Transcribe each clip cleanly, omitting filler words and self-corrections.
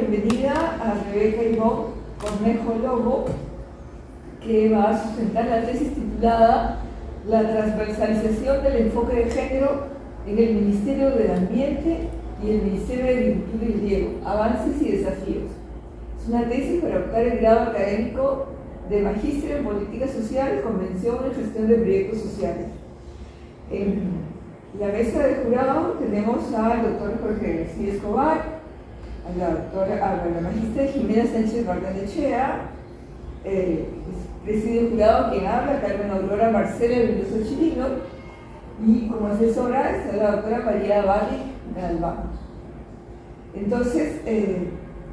bienvenida a Rebeca Ivonne Cornejo Lobo, que va a sustentar la tesis titulada La transversalización del enfoque de género en el Ministerio del Ambiente y el Ministerio de Agricultura y Riego, avances y desafíos. Es una tesis para optar el grado académico de Magíster en Política Social, Convención en Gestión de Proyectos Sociales. En la mesa de jurado tenemos al doctor Jorge García Escobar, a la magistra Jimena Sánchez Barganechea, preside el jurado quien habla, Carmen Aurora Marcela Mendoza Chilino, y como asesora está la doctora María Valle Galván. Entonces,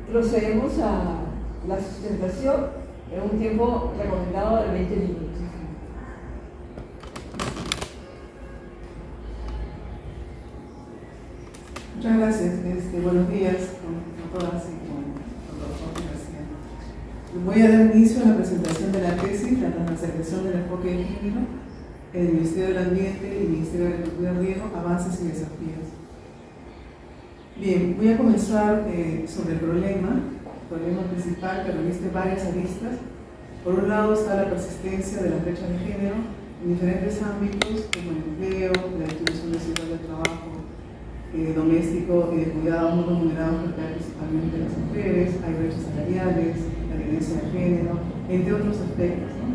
procedemos a la sustentación en un tiempo recomendado de 20 minutos. Muchas gracias. Buenos días a todas y a todos. Voy a dar inicio a la presentación de la tesis, la transversalización del enfoque de género en el Ministerio del Ambiente y el Ministerio de Agricultura y Riego, avances y desafíos. Bien, voy a comenzar sobre el problema principal que reviste varias aristas. Por un lado está la persistencia de la brecha de género en diferentes ámbitos como el empleo, la distribución desigual del trabajo doméstico y de cuidados no remunerados que caen principalmente las mujeres, hay brechas salariales, la violencia de género, entre otros aspectos, ¿no?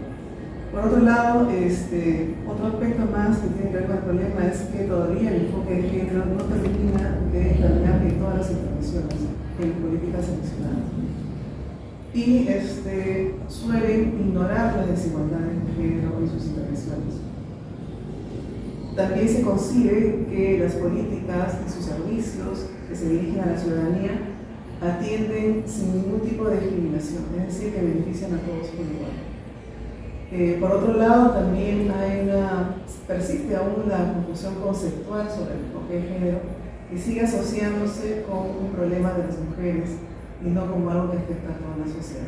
Por otro lado, otro aspecto más que tiene que ver con el problema es que todavía el enfoque de género no termina de terminar en todas las intervenciones en políticas seleccionadas. Y suelen ignorar las desigualdades de género en sus intervenciones. También se concibe que las políticas y sus servicios que se dirigen a la ciudadanía atienden sin ningún tipo de discriminación, es decir, que benefician a todos por igual. Por otro lado, también persiste aún la confusión conceptual sobre el enfoque de género y sigue asociándose con un problema de las mujeres y no como algo que afecta a toda la sociedad.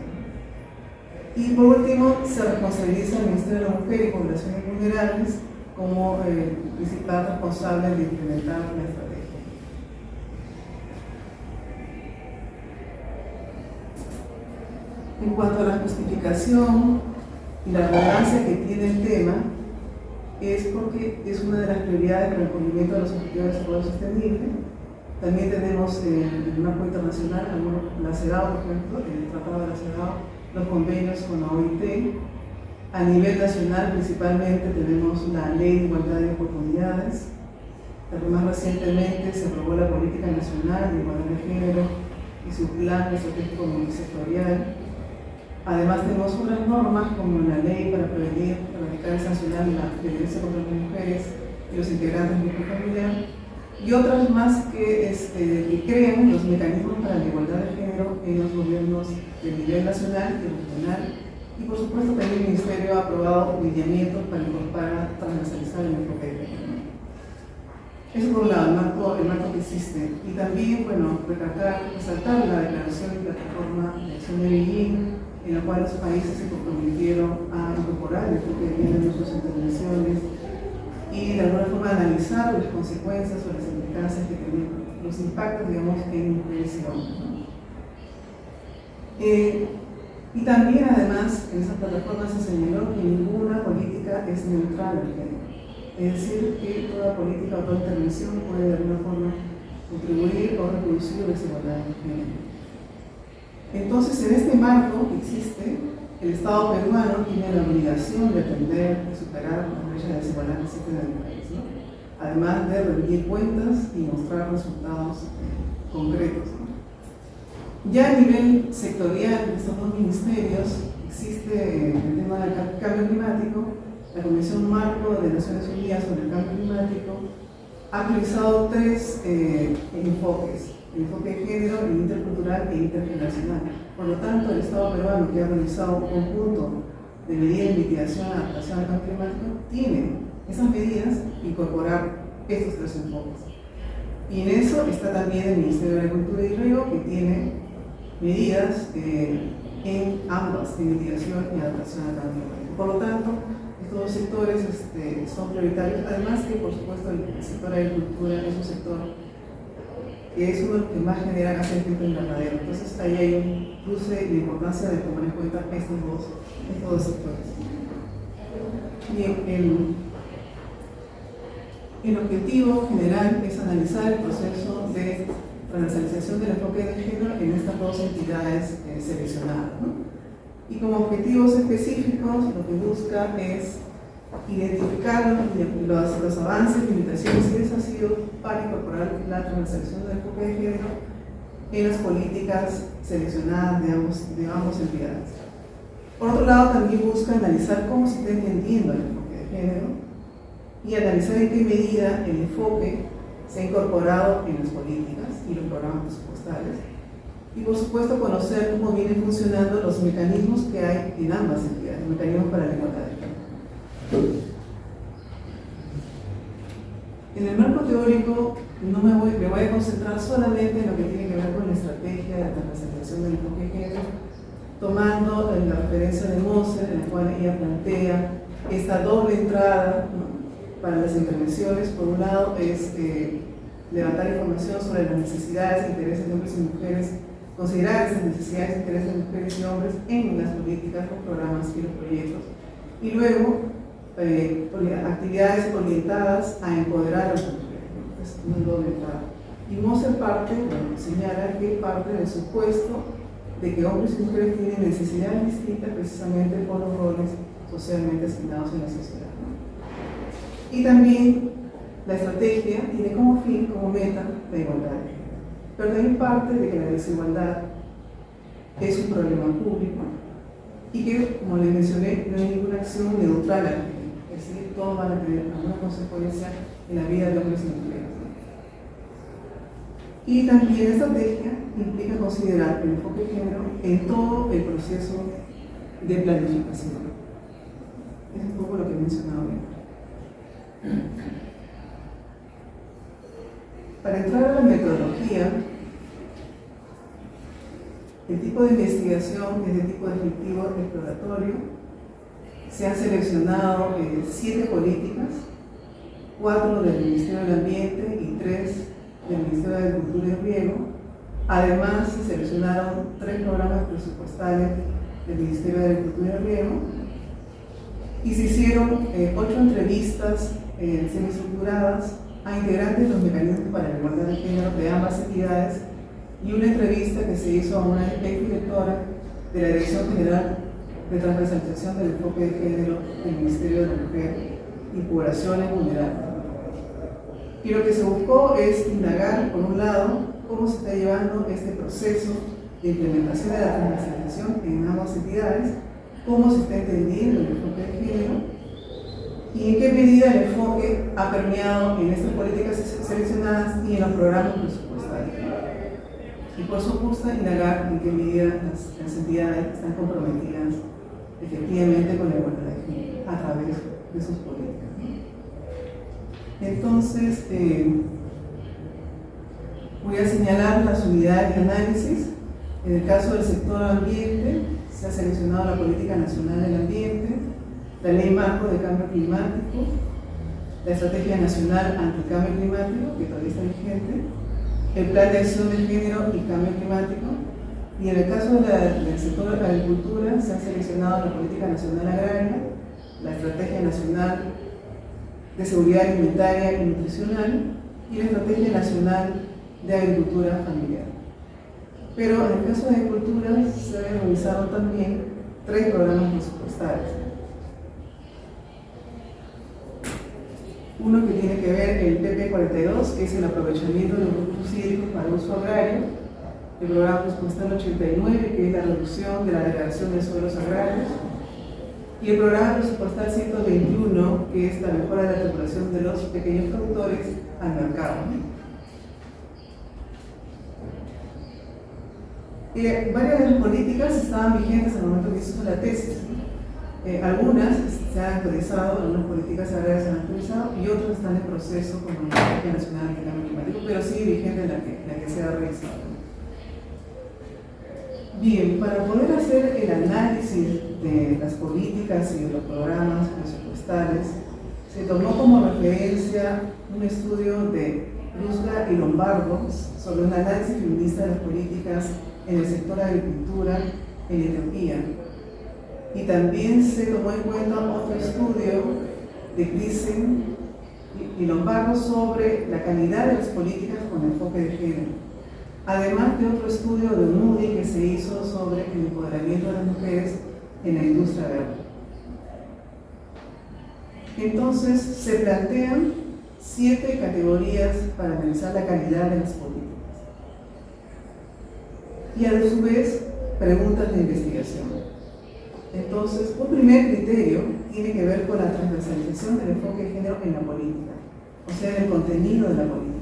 Y por último, se responsabiliza al Ministerio de la Mujer y Poblaciones Vulnerables como principal responsable de implementar la estrategia. En cuanto a la justificación y la relevancia que tiene el tema, es porque es una de las prioridades para el cumplimiento de los objetivos de desarrollo sostenible. También tenemos en un marco internacional, la CEDAW, por ejemplo, el Tratado de la CEDAW, los convenios con la OIT. A nivel nacional, principalmente, tenemos la Ley de Igualdad de Oportunidades. Más recientemente se aprobó la Política Nacional de Igualdad de Género y su Plan Estratégico Multisectorial. Además, tenemos otras normas como la Ley para prevenir, erradicar y sancionar la violencia contra las mujeres y los integrantes del grupo familiar, y otras más que crean los mecanismos para la igualdad de género en los gobiernos de nivel nacional y regional. Y por supuesto también el Ministerio ha aprobado lineamientos para transversalizar el enfoque de género. Eso por un lado, el marco que existe. Y también, resaltar la declaración de plataforma de acción de Beijing, en la cual los países se comprometieron a incorporar el enfoque de género en sus intervenciones y de alguna forma analizar las consecuencias o las implicancias que tienen los impactos, digamos, en mujeres y hombres, ¿no? Y también, además, en esa plataforma se señaló que ninguna política es neutral al género. Es decir, que toda política o toda intervención puede de alguna forma contribuir o reproducir desigualdad de género. Entonces, en este marco que existe, el Estado peruano tiene la obligación de atender y superar la brecha de desigualdad que existe en el país, ¿no? Además de rendir cuentas y mostrar resultados concretos, ¿no? Ya a nivel sectorial de estos dos ministerios existe el tema del cambio climático. La Convención Marco de Naciones Unidas sobre el Cambio Climático ha priorizado tres enfoques: el enfoque de género, el intercultural e intergeneracional. Por lo tanto, el Estado peruano, que ha realizado un conjunto de medidas de mitigación y adaptación al cambio climático, tiene esas medidas incorporar estos tres enfoques. Y en eso está también el Ministerio de Agricultura y Riego, que tiene medidas en ambas, en mitigación y adaptación al cambio climático. Por lo tanto, estos dos sectores son prioritarios, además que, por supuesto, el sector de agricultura es un sector que es uno de los que más generan gas efecto invernadero. Entonces ahí hay un cruce de importancia de tomar en cuenta estos dos sectores. Bien, el objetivo general es analizar el proceso de transversalización del enfoque de género en estas dos entidades seleccionadas, ¿no? Y como objetivos específicos lo que busca es identificar los avances, limitaciones y desafíos para incorporar la transversalización del enfoque de género en las políticas seleccionadas de ambas entidades. Por otro lado, también busca analizar cómo se está entendiendo el enfoque de género y analizar en qué medida el enfoque se ha incorporado en las políticas y los programas presupuestales. Y por supuesto conocer cómo vienen funcionando los mecanismos que hay en ambas entidades, mecanismos para la igualdad de género. En el marco teórico me voy a concentrar solamente en lo que tiene que ver con la estrategia de la transversalización del enfoque de género, tomando la referencia de Moser, en la cual ella plantea esta doble entrada, ¿no?, para las intervenciones. Por un lado es levantar información sobre las necesidades e intereses de hombres y mujeres, considerar esas necesidades e intereses de mujeres y hombres en las políticas, los programas y los proyectos, y luego actividades orientadas a empoderar a las mujeres, ¿no? Es una doble entrada. Y Moser señala que parte del supuesto de que hombres y mujeres tienen necesidades distintas precisamente por los roles socialmente asignados en la sociedad, ¿no? Y también la estrategia tiene como fin, como meta, la igualdad de género. Pero también parte de que la desigualdad es un problema público y que, como les mencioné, no hay ninguna acción neutral al género. Es decir, todos van a tener alguna consecuencia en la vida de hombres y mujeres, ¿no? Y también la estrategia implica considerar el enfoque de género en todo el proceso de planificación. Es un poco lo que he mencionado bien. Para entrar a la metodología, el tipo de investigación es de tipo descriptivo exploratorio. Se han seleccionado 7 políticas, 4 del Ministerio del Ambiente y 3 del Ministerio de Agricultura y Riego. Además, se seleccionaron 3 programas presupuestales del Ministerio de Agricultura y Riego y se hicieron 8 entrevistas semiestructuradas a integrantes de los mecanismos para la igualdad de género de ambas entidades y una entrevista que se hizo a una exdirectora de la Dirección General de Transversalización del Enfoque de Género del Ministerio de la Mujer y Poblaciones Vulnerables. Y lo que se buscó es indagar, por un lado, cómo se está llevando este proceso de implementación de la transversalización en ambas entidades, cómo se está entendiendo el enfoque de género y en qué medida el enfoque ha permeado en estas políticas seleccionadas y en los programas presupuestales. Y por supuesto, indagar en qué medida las entidades están comprometidas efectivamente con la igualdad de género a través de sus políticas. Entonces, voy a señalar las unidades de análisis. En el caso del sector ambiente, se ha seleccionado la Política Nacional del Ambiente, la Ley Marco de Cambio Climático, la Estrategia Nacional Anti-Cambio Climático, que todavía está vigente, el Plan de Acción de Género y Cambio Climático, y en el caso del sector de la agricultura, se ha seleccionado la Política Nacional Agraria, la Estrategia Nacional de Seguridad Alimentaria y Nutricional y la Estrategia Nacional de Agricultura Familiar. Pero en el caso de agricultura se realizaron también 3 programas presupuestales. Uno que tiene que ver el PP42, que es el aprovechamiento de los recursos hídricos para uso agrario, el programa presupuestal 89, que es la reducción de la degradación de suelos agrarios, y el programa presupuestal 121, que es la mejora de la tributación de los pequeños productores al mercado. Varias de las políticas estaban vigentes al momento que se hizo la tesis. Algunas se han actualizado, algunas políticas agrarias se han actualizado y otras están en proceso como la Estrategia Nacional de Cambio Climático, pero sigue vigente la que se ha realizado. Bien, para poder hacer el análisis de las políticas y de los programas presupuestales, se tomó como referencia un estudio de Brusca y Lombardo sobre un análisis feminista de las políticas en el sector de agricultura en Etiopía. Y también se tomó en cuenta otro estudio de Thyssen y Lombardo sobre la calidad de las políticas con enfoque de género. Además de otro estudio de Moody que se hizo sobre el empoderamiento de las mujeres en la industria verde. Entonces, se plantean 7 categorías para analizar la calidad de las políticas. Y a su vez, preguntas de investigación. Entonces, un primer criterio tiene que ver con la transversalización del enfoque de género en la política, o sea, en el contenido de la política.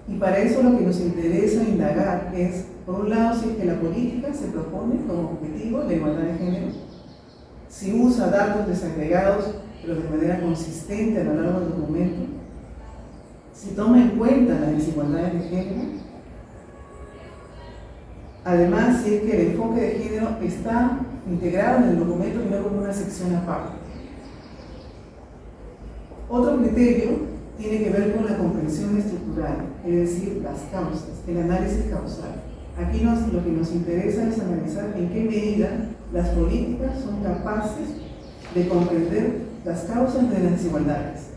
Y para eso lo que nos interesa indagar es, por un lado, si es que la política se propone como objetivo la igualdad de género, si usa datos desagregados, pero de manera consistente a lo largo del documento, si toma en cuenta las desigualdades de género, además, si es que el enfoque de género está integrado en el documento y no como una sección aparte. Otro criterio tiene que ver con la comprensión estructural, es decir, las causas, el análisis causal. Aquí lo que nos interesa es analizar en qué medida las políticas son capaces de comprender las causas de las desigualdades.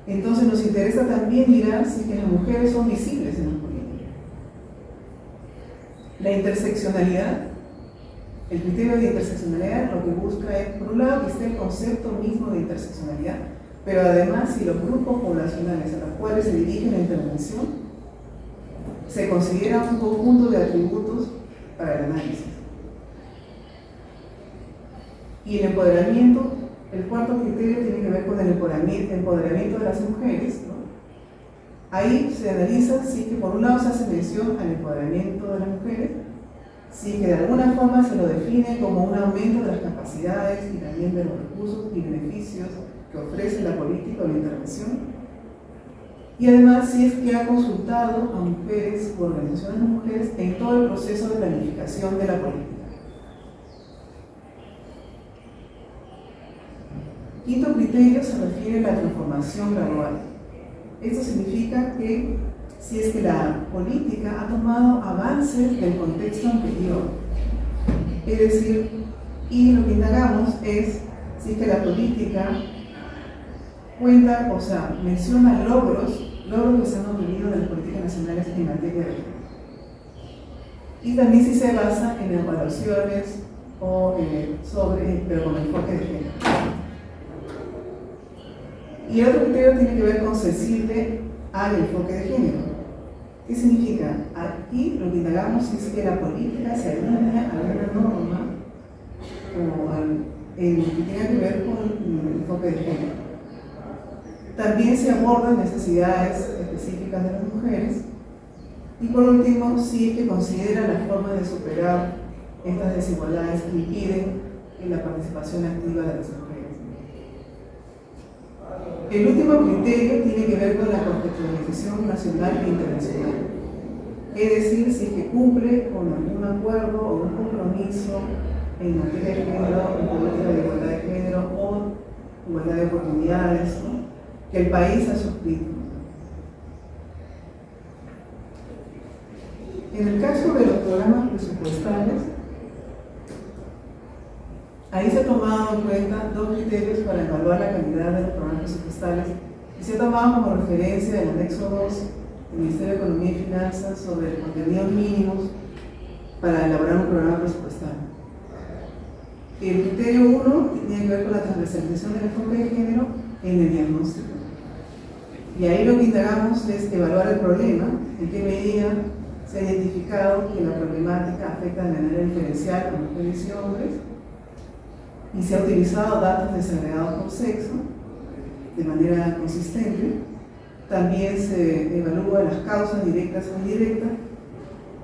Entonces nos interesa también mirar si que las mujeres son visibles en las políticas. La interseccionalidad, el criterio de interseccionalidad lo que busca es, por un lado, que esté el concepto mismo de interseccionalidad, pero además si los grupos poblacionales a los cuales se dirige la intervención se consideran un conjunto de atributos para el análisis. Y el empoderamiento, el cuarto criterio tiene que ver con el empoderamiento de las mujeres, ¿no? Ahí se analiza si que por un lado se hace mención al empoderamiento de las mujeres, si que de alguna forma se lo define como un aumento de las capacidades y también de los recursos y beneficios que ofrece la política o la intervención, y además si es que ha consultado a mujeres o organizaciones de mujeres en todo el proceso de planificación de la política. Quinto criterio se refiere a la transformación gradual. Esto significa que si es que la política ha tomado avances del contexto anterior, es decir, y lo que indagamos es si es que la política cuenta, o sea, menciona logros que se han obtenido de las políticas nacionales en materia de género. Y también si se basa en evaluaciones o pero con enfoque de género. Y el otro criterio tiene que ver con sensible al enfoque de género. ¿Qué significa? Aquí lo que indagamos es que la política se alinea a una norma o en lo que tiene que ver con el enfoque de género. También se abordan necesidades específicas de las mujeres. Y por último, sí que considera la forma de superar estas desigualdades que impiden la participación activa de las mujeres. El último criterio tiene que ver con la contextualización nacional e internacional. Es decir, si es que cumple con algún acuerdo o un compromiso en materia de género, en política de igualdad de género o igualdad de oportunidades, ¿no?, que el país ha suscrito. En el caso de los programas presupuestales, ahí se ha tomado en cuenta 2 criterios para evaluar la calidad de los programas presupuestales y se ha tomado como referencia el anexo 2 del Ministerio de Economía y Finanzas sobre los contenidos mínimos para elaborar un programa presupuestal. El criterio 1 tiene que ver con la transversalización del enfoque de género en el diagnóstico. Y ahí lo que indagamos es evaluar el problema, en qué medida se ha identificado que la problemática afecta de manera diferencial a mujeres y hombres, y se ha utilizado datos desagregados por sexo de manera consistente. También se evalúa las causas directas o indirectas,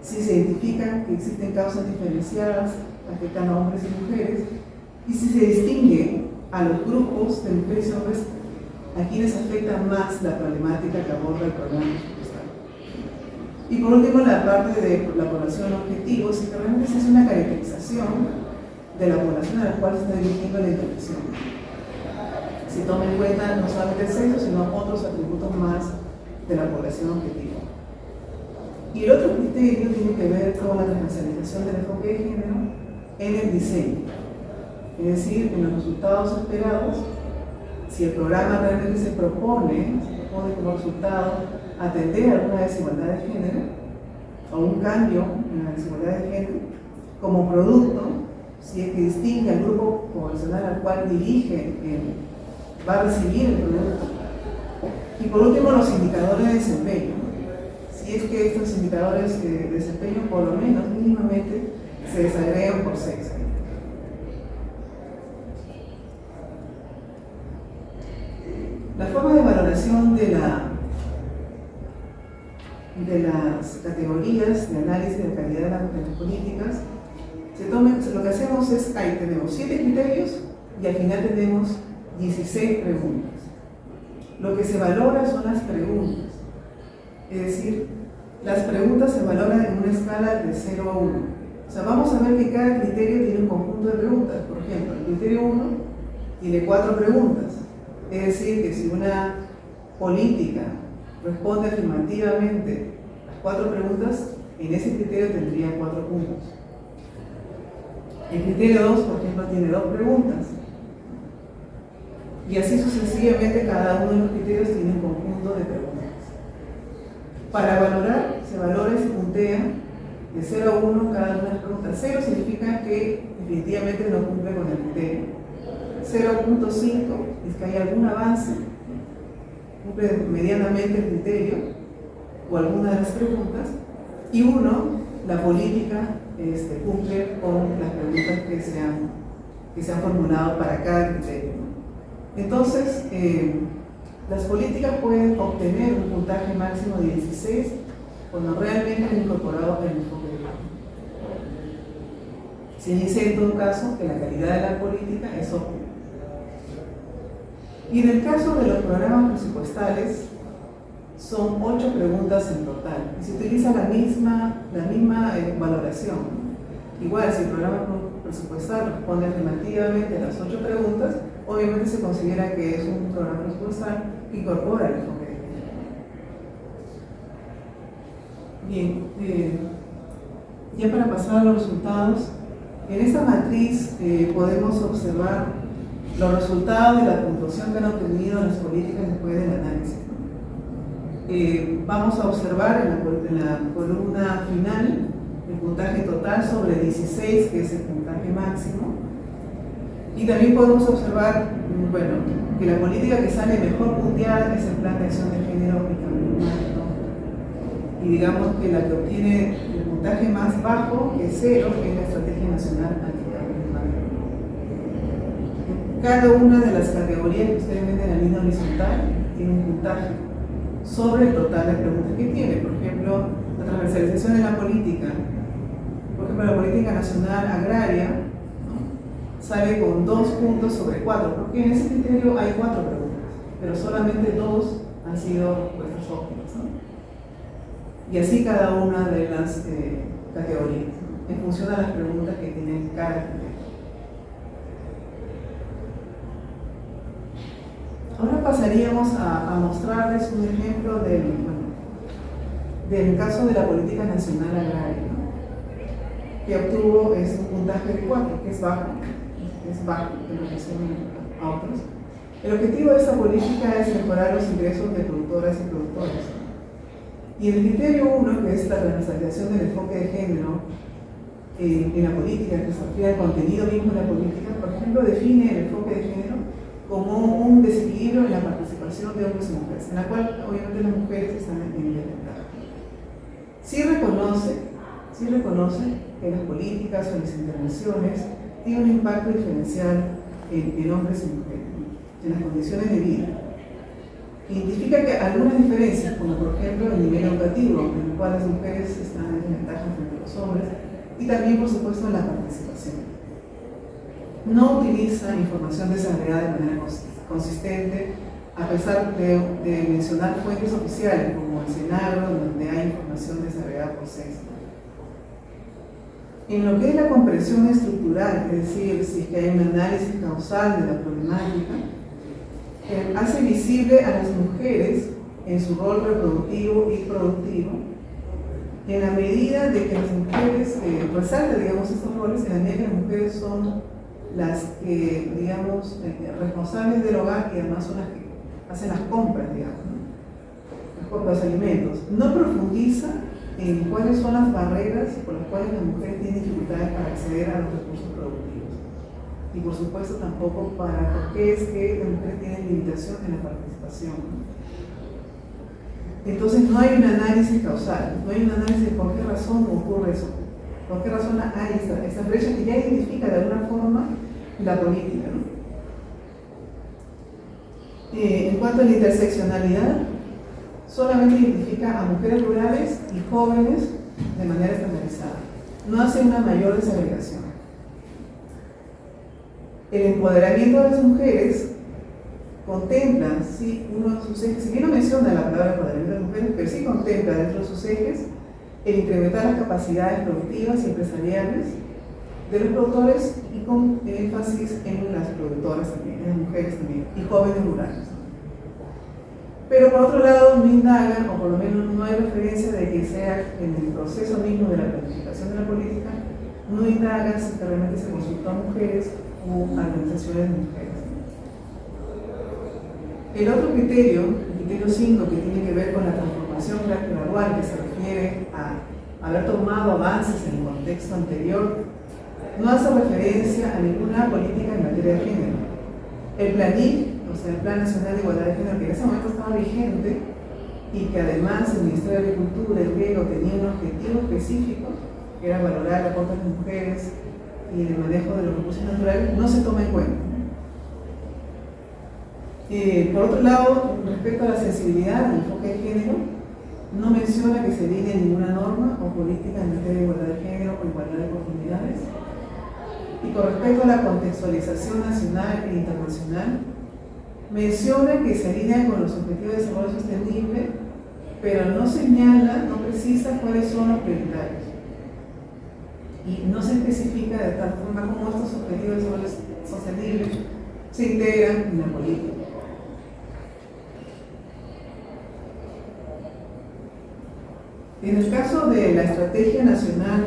si se identifica que existen causas diferenciadas afectan a hombres y mujeres, y si se distingue a los grupos de mujeres y hombres a quienes afecta más la problemática que aborda el programa presupuestal. Y por último, la parte de la población objetivo, si realmente se hace una caracterización de la población a la cual se está dirigiendo la intervención. Se toma en cuenta no solamente el sexo, sino otros atributos más de la población objetivo. Y el otro criterio tiene que ver con la transversalización del enfoque de género en el diseño. Es decir, en los resultados esperados, si el programa realmente se propone como resultado atender a alguna desigualdad de género o un cambio en la desigualdad de género, como producto, si es que distingue al grupo poblacional al cual dirige, va a recibir el producto. Y por último, los indicadores de desempeño. Si es que estos indicadores de desempeño, por lo menos mínimamente, se desagregan por sexo. La forma de valoración de las categorías de análisis de calidad de las políticas, lo que hacemos es, ahí tenemos 7 criterios y al final tenemos 16 preguntas. Lo que se valora son las preguntas, es decir, las preguntas se valoran en una escala de 0 a 1. O sea, vamos a ver que cada criterio tiene un conjunto de preguntas. Por ejemplo, el criterio 1 tiene 4 preguntas. Es decir, que si una política responde afirmativamente las 4 preguntas, en ese criterio tendría 4 puntos. El criterio 2, por ejemplo, tiene 2 preguntas. Y así sucesivamente cada uno de los criterios tiene un conjunto de preguntas. Para valorar, se valora y se puntea de 0 a 1 cada una de las preguntas. 0 significa que definitivamente no cumple con el criterio. 0.5 es que hay algún avance, cumple medianamente el criterio o alguna de las preguntas. Y 1, la política cumple con las preguntas que se han formulado para cada criterio. Entonces, las políticas pueden obtener un puntaje máximo de 16 cuando realmente han incorporado el enfoque de género. Se dice en todo caso que la calidad de la política es óptima. Y en el caso de los programas presupuestales, son 8 preguntas en total. Y se utiliza la misma valoración. Igual, si el programa presupuestal responde afirmativamente a las 8 preguntas, obviamente se considera que es un programa presupuestal que incorpora el enfoque de género. Bien, ya para pasar a los resultados, en esta matriz podemos observar los resultados de la puntuación que han obtenido las políticas después del análisis. Vamos a observar en la columna final el puntaje total sobre 16, que es el puntaje máximo. Y también podemos observar, que la política que sale mejor punteada es el Plan de Acción de Género y Cambio Climático. Y digamos que la que obtiene el puntaje más bajo, que es 0, es la Estrategia Nacional Anticambio Climático. Cada una de las categorías que ustedes ven en la línea horizontal tiene un puntaje sobre el total de preguntas que tiene. Por ejemplo, la transversalización de la política. Por ejemplo, la política nacional agraria, ¿no?, sale con 2 puntos sobre 4, porque en ese criterio hay 4 preguntas, pero solamente 2 han sido puestas óptimas, ¿no? Y así cada una de las categorías, ¿no?, en función de las preguntas que tienen cada criterio. Ahora pasaríamos a mostrarles un ejemplo del caso de la política nacional agraria, ¿no?, que obtuvo un puntaje de 4, que es bajo en relación a otros. El objetivo de esta política es mejorar los ingresos de productoras y productores. Y el criterio 1, que es la transversalización del enfoque de género en la política, que se refiere al contenido mismo de la política, por ejemplo, define el enfoque de género como un desequilibrio en la participación de hombres y mujeres, en la cual obviamente las mujeres están en desventaja. Sí reconoce que las políticas o las intervenciones tienen un impacto diferencial en hombres y mujeres, en las condiciones de vida. Identifica que algunas diferencias, como por ejemplo el nivel educativo, en el cual las mujeres están en desventaja frente a los hombres, y también por supuesto la participación. No utiliza información desagregada de manera consistente, a pesar de mencionar fuentes oficiales como el Senagro, donde hay información desagregada por sexo. En lo que es la comprensión estructural, es decir, si es que hay un análisis causal de la problemática, hace visible a las mujeres en su rol reproductivo y productivo, en la medida de que las mujeres, resalta, digamos, estos roles, en la medida que las mujeres son las que, digamos, responsables del hogar y además son las que hacen las compras, digamos, ¿no? Las compras de alimentos. No profundiza en cuáles son las barreras por las cuales las mujeres tienen dificultades para acceder a los recursos productivos. Y por supuesto tampoco para por qué es que las mujeres tienen limitación en la participación, ¿no? Entonces no hay un análisis causal, no hay un análisis de por qué razón ocurre eso, por qué razón hay esta brecha que ya identifica de alguna forma la política, ¿no? En cuanto a la interseccionalidad, solamente identifica a mujeres rurales y jóvenes de manera estandarizada, no hace una mayor desagregación. El empoderamiento de las mujeres contempla, sí, uno de sus ejes, si bien no menciona la palabra empoderamiento de las mujeres, pero sí contempla dentro de sus ejes el incrementar las capacidades productivas y empresariales de los productores y con énfasis en las productoras también, en las mujeres también, y jóvenes rurales. Pero por otro lado no indagan, o por lo menos no hay referencia de que sea en el proceso mismo de la planificación de la política, no indagan si realmente se consultó a mujeres o a organizaciones de mujeres. El otro criterio, el criterio 5, que tiene que ver con la transformación gradual, que se refiere a haber tomado avances en el contexto anterior, no hace referencia a ninguna política en materia de género. El PLANIG, o sea, el Plan Nacional de Igualdad de Género, que en ese momento estaba vigente y que además el Ministerio de Agricultura, el griego, tenía un objetivo específico, que era valorar el aporte de las mujeres y el manejo de los recursos naturales, no se toma en cuenta. Por otro lado, respecto a la sensibilidad al enfoque de género, no menciona que se diga ninguna norma o política en materia de igualdad de género o igualdad de oportunidades. Y con respecto a la contextualización nacional e internacional, menciona que se alinea con los objetivos de desarrollo sostenible, pero no señala, no precisa cuáles son los prioritarios. Y no se especifica de tal forma como estos objetivos de desarrollo sostenible se integran en la política. En el caso de la Estrategia Nacional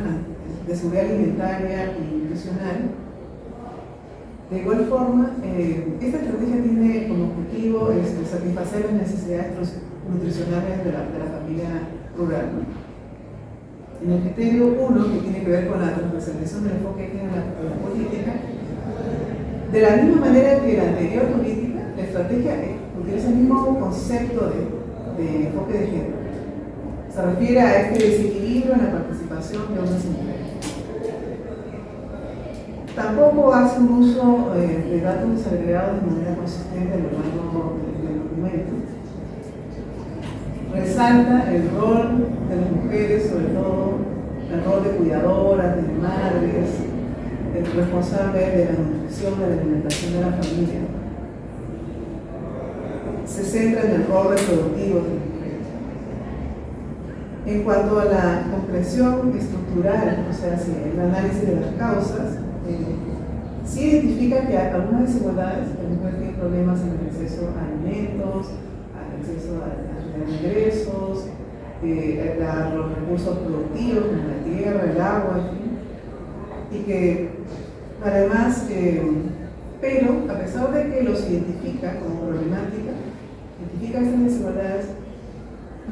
de Seguridad Alimentaria y Nutricional, de igual forma, esta estrategia tiene como objetivo satisfacer las necesidades nutricionales de la familia rural, ¿no? En el criterio 1, que tiene que ver con la transversalización del enfoque de género en la política, de la misma manera que la anterior política, la estrategia utiliza el mismo concepto de enfoque de género. Se refiere a este desequilibrio en la participación de hombres y mujeres. Tampoco hace un uso de datos desagregados de manera consistente a lo largo del documento. Resalta el rol de las mujeres, sobre todo el rol de cuidadoras, de madres, el responsable de la nutrición, de la alimentación de la familia. Se centra en el rol reproductivo de las mujeres. En cuanto a la comprensión estructural, o sea, el análisis de las causas, sí identifica que hay algunas desigualdades, que las mujeres tienen problemas en el acceso a alimentos, al acceso a ingresos, a los recursos productivos como la tierra, el agua, en fin, y que además, pero a pesar de que los identifica como problemática, identifica estas desigualdades,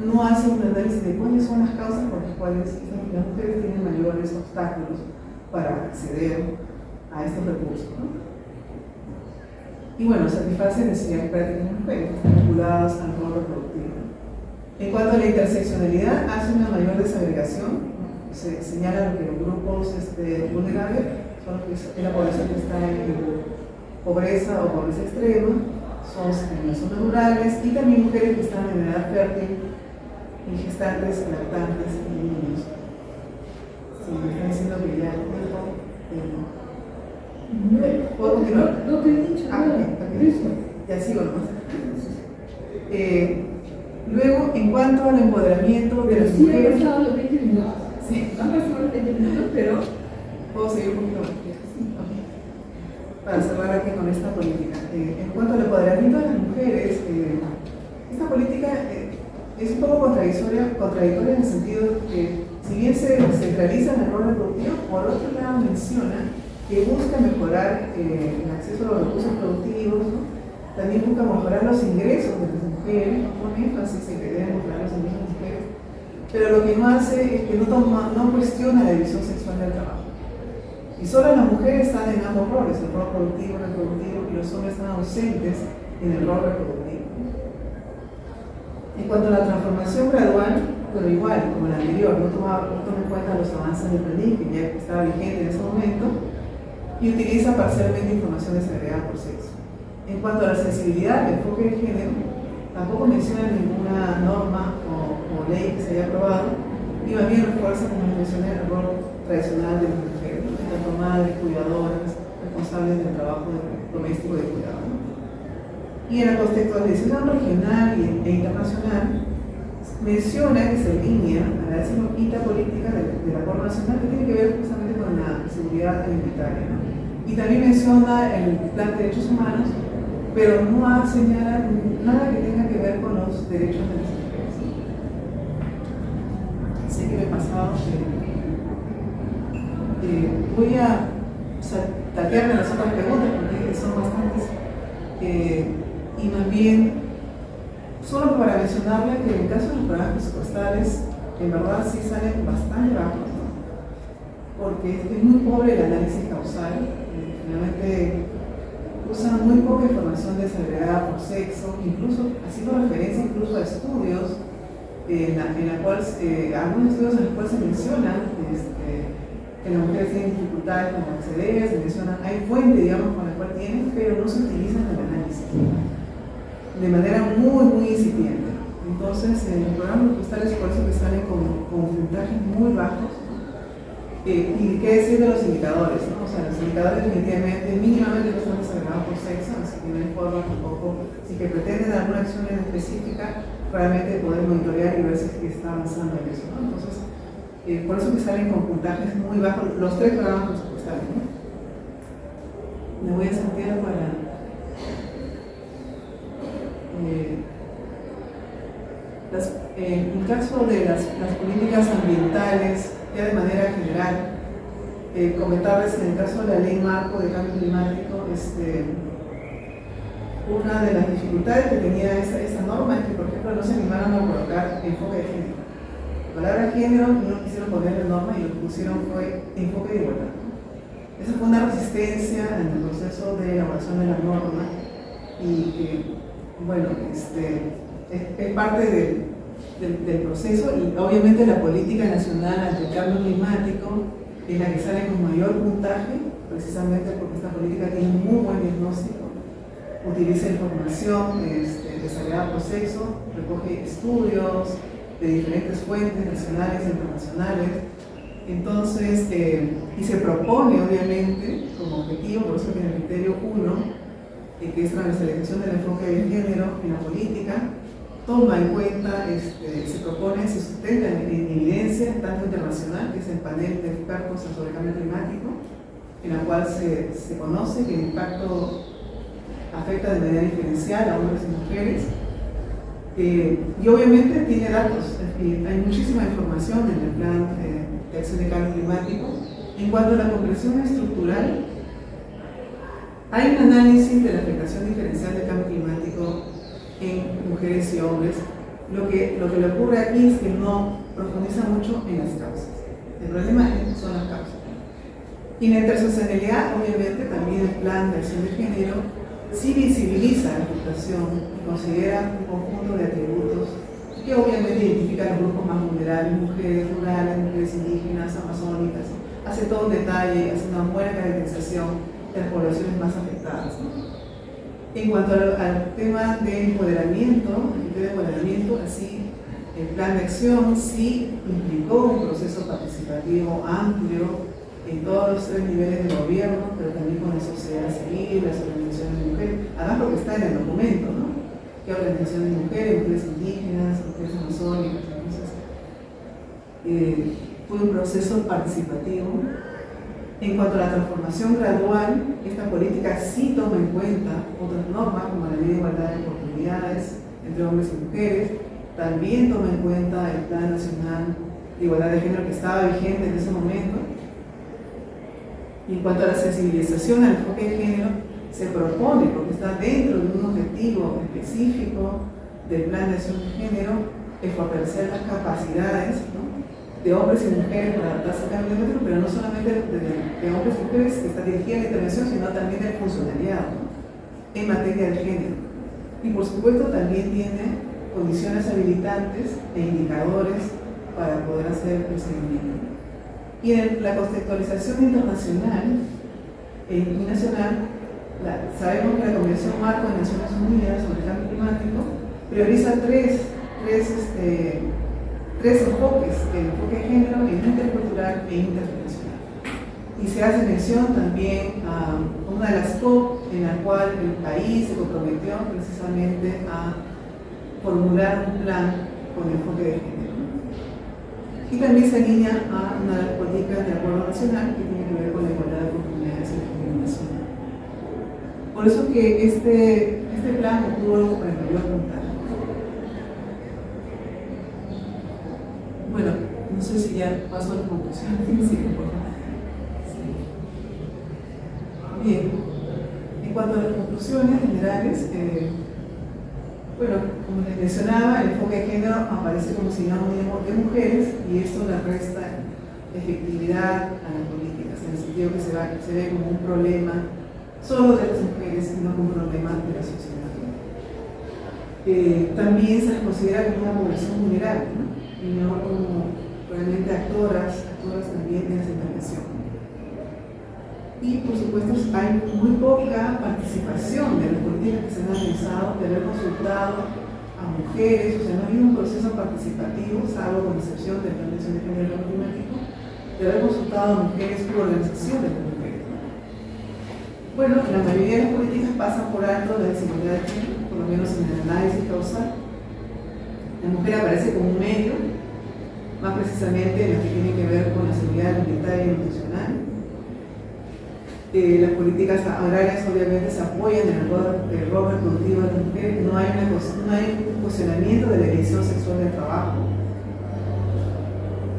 no hace un análisis de cuáles son las causas por las cuales las mujeres tienen mayores obstáculos para acceder a estos recursos, ¿no? Y bueno, satisface necesidades prácticas de las mujeres que están vinculadas al rol reproductivo. En cuanto a la interseccionalidad, hace una mayor desagregación, ¿no? Se señala que los grupos vulnerables son la población que está en pobreza o pobreza extrema, son en las zonas rurales y también mujeres que están en edad fértil y gestantes, lactantes y niños. Sí, me están diciendo que ya el tiempo. ¿Puedo continuar? No te he dicho nada. Okay. Ya sigo nomás. Luego, en cuanto al empoderamiento de las mujeres. Sí, han pasado los 20 minutos. Sí. Han pasado los 20 minutos, pero. ¿Puedo seguir un poquito más? Sí. Okay. Para cerrar aquí con esta política. En cuanto al empoderamiento de las mujeres, esta política es un poco contradictoria en el sentido de que, si bien se centraliza en el rol reproductivo, por otro lado menciona que busca mejorar el acceso a los recursos productivos, ¿no? También busca mejorar los ingresos de las mujeres, ¿no? Pone énfasis en que deben mejorar los ingresos de las mujeres, pero lo que no hace es que no cuestiona la división sexual del trabajo. Y solo las mujeres están en ambos roles, el rol productivo, reproductivo, y los hombres están ausentes en el rol reproductivo. En cuanto a la transformación gradual, pero igual, como la anterior, no toma en cuenta los avances del PNID, que ya estaba vigente en ese momento, y utiliza parcialmente información desagregada por sexo. En cuanto a la sensibilidad del enfoque de género, tampoco menciona ninguna norma o ley que se haya aprobado, y más bien refuerza, como mencioné, el rol tradicional de las mujeres, ¿no? Tanto madres, cuidadoras, responsables del trabajo doméstico de cuidado, ¿no? Y en la contextualización regional e internacional, menciona que se alinea a la décima-quinta política del Acuerdo Nacional, que tiene que ver justamente con la seguridad alimentaria, ¿no? Y también menciona el Plan de Derechos Humanos, pero no señala nada que tenga que ver con los derechos de las mujeres. Sé que me he pasado. Voy a saltearme las otras preguntas porque son bastantes. Y más bien, solo para mencionarle que en el caso de los programas presupuestales, en verdad sí salen bastante bajos, ¿no? Porque es muy pobre el análisis causal. Finalmente usan muy poca información desagregada por sexo, incluso haciendo referencia incluso a estudios en la cual, algunos estudios en los cuales se mencionan que las mujeres tienen dificultades para acceder, se mencionan, hay fuente, digamos, con la cual tienen, pero no se utilizan en el análisis, de manera muy incipiente. Entonces, los programas presupuestales por eso que salen con puntajes muy bajos. Y qué decir de los indicadores, ¿no? O sea, los indicadores definitivamente, mínimamente no están desagregados por sexo, así que no hay forma tampoco, si que pretenden alguna acción en específica, realmente poder monitorear y ver si está avanzando en eso, ¿no? Entonces, por eso que salen con puntajes muy bajos los tres programas presupuestales, ¿no? Me voy a saltear para en el caso de las políticas ambientales, ya de manera general, comentarles en el caso de la Ley Marco de Cambio Climático, una de las dificultades que tenía esta norma es que, por ejemplo, no se animaron a colocar enfoque de género. La palabra género no quisieron poner en norma y lo que pusieron fue enfoque de igualdad. Esa fue una resistencia en el proceso de elaboración de la norma y que, bueno, es parte del proceso, y obviamente la política nacional ante el cambio climático es la que sale con mayor puntaje, precisamente porque esta política tiene un muy buen diagnóstico, utiliza información desagregada por sexo, recoge estudios de diferentes fuentes nacionales e internacionales. Entonces, y se propone obviamente como objetivo, por eso que en el criterio 1, que es transversalización del enfoque de género en la política, toma en cuenta, se propone, se sustenta en evidencia, tanto internacional, que es el panel de expertos sobre cambio climático, en la cual se conoce que el impacto afecta de manera diferencial a hombres y mujeres, y obviamente tiene datos, hay muchísima información en el plan de acción de cambio climático. En cuanto a la comprensión estructural, hay un análisis de la afectación diferencial del cambio climático en mujeres y hombres. Lo que le ocurre aquí es que no profundiza mucho en las causas. El problema son las causas. Y en la interseccionalidad, obviamente, también el plan de acción de género sí visibiliza la afectación y considera un conjunto de atributos que obviamente identifican los grupos más vulnerables, mujeres rurales, mujeres indígenas, amazónicas, hace todo un detalle, hace una buena caracterización de las poblaciones más afectadas, ¿no? En cuanto al tema de empoderamiento, así el plan de acción sí implicó un proceso participativo amplio en todos los tres niveles de gobierno, pero también con la sociedad civil, las organizaciones de mujeres, además lo que está en el documento, ¿no? Que organizaciones de mujeres, mujeres indígenas, mujeres amazónicas. Entonces, fue un proceso participativo. En cuanto a la transformación gradual, esta política sí toma en cuenta otras normas como la ley de igualdad de oportunidades entre hombres y mujeres, también toma en cuenta el Plan Nacional de Igualdad de Género que estaba vigente en ese momento. Y en cuanto a la sensibilización al enfoque de género, se propone, porque está dentro de un objetivo específico del Plan de Acción de Género, es fortalecer las capacidades, ¿no?, de hombres y mujeres para adaptarse al cambio climático, pero no solamente de hombres y mujeres que está dirigida la intervención, sino también del funcionariado, ¿no?, en materia de género. Y por supuesto también tiene condiciones habilitantes e indicadores para poder hacer el seguimiento. Y en la contextualización internacional y nacional, sabemos que la Convención Marco de Naciones Unidas sobre el Cambio Climático prioriza tres enfoques: el enfoque de género, el intercultural e intergeneracional. Y se hace mención también a una de las COP en la cual el país se comprometió precisamente a formular un plan con enfoque de género. Y también se alinea a una de las políticas de acuerdo nacional que tiene que ver con la igualdad de oportunidades y la discriminación. Por eso que este plan obtuvo el mayor puntaje. Bueno, no sé si ya paso a la conclusión. Sí, por favor. Sí. Bien, en cuanto a las conclusiones generales, bueno, como les mencionaba, el enfoque de género aparece como sinónimo de mujeres y esto le resta efectividad a las políticas, en el sentido que se ve como un problema solo de las mujeres y no como un problema de la sociedad. También se les considera como una población vulnerable, ¿no?, y no como realmente actoras también de esa intervención. Y por supuesto hay muy poca participación de las políticas que se han analizado, de haber consultado a mujeres, o sea, no ha habido un proceso participativo, salvo con excepción del Plan de Acción de Género y Cambio Climático, de haber consultado a mujeres por organización de las mujeres. Bueno, la mayoría de las políticas pasan por alto la desigualdad de género, por lo menos en el análisis causal. La mujer aparece como un medio, más precisamente en lo que tiene que ver con la seguridad alimentaria y nutricional. Las políticas agrarias obviamente se apoyan en el rol reproductivo de las mujeres, no hay un cuestionamiento de la elección sexual del trabajo.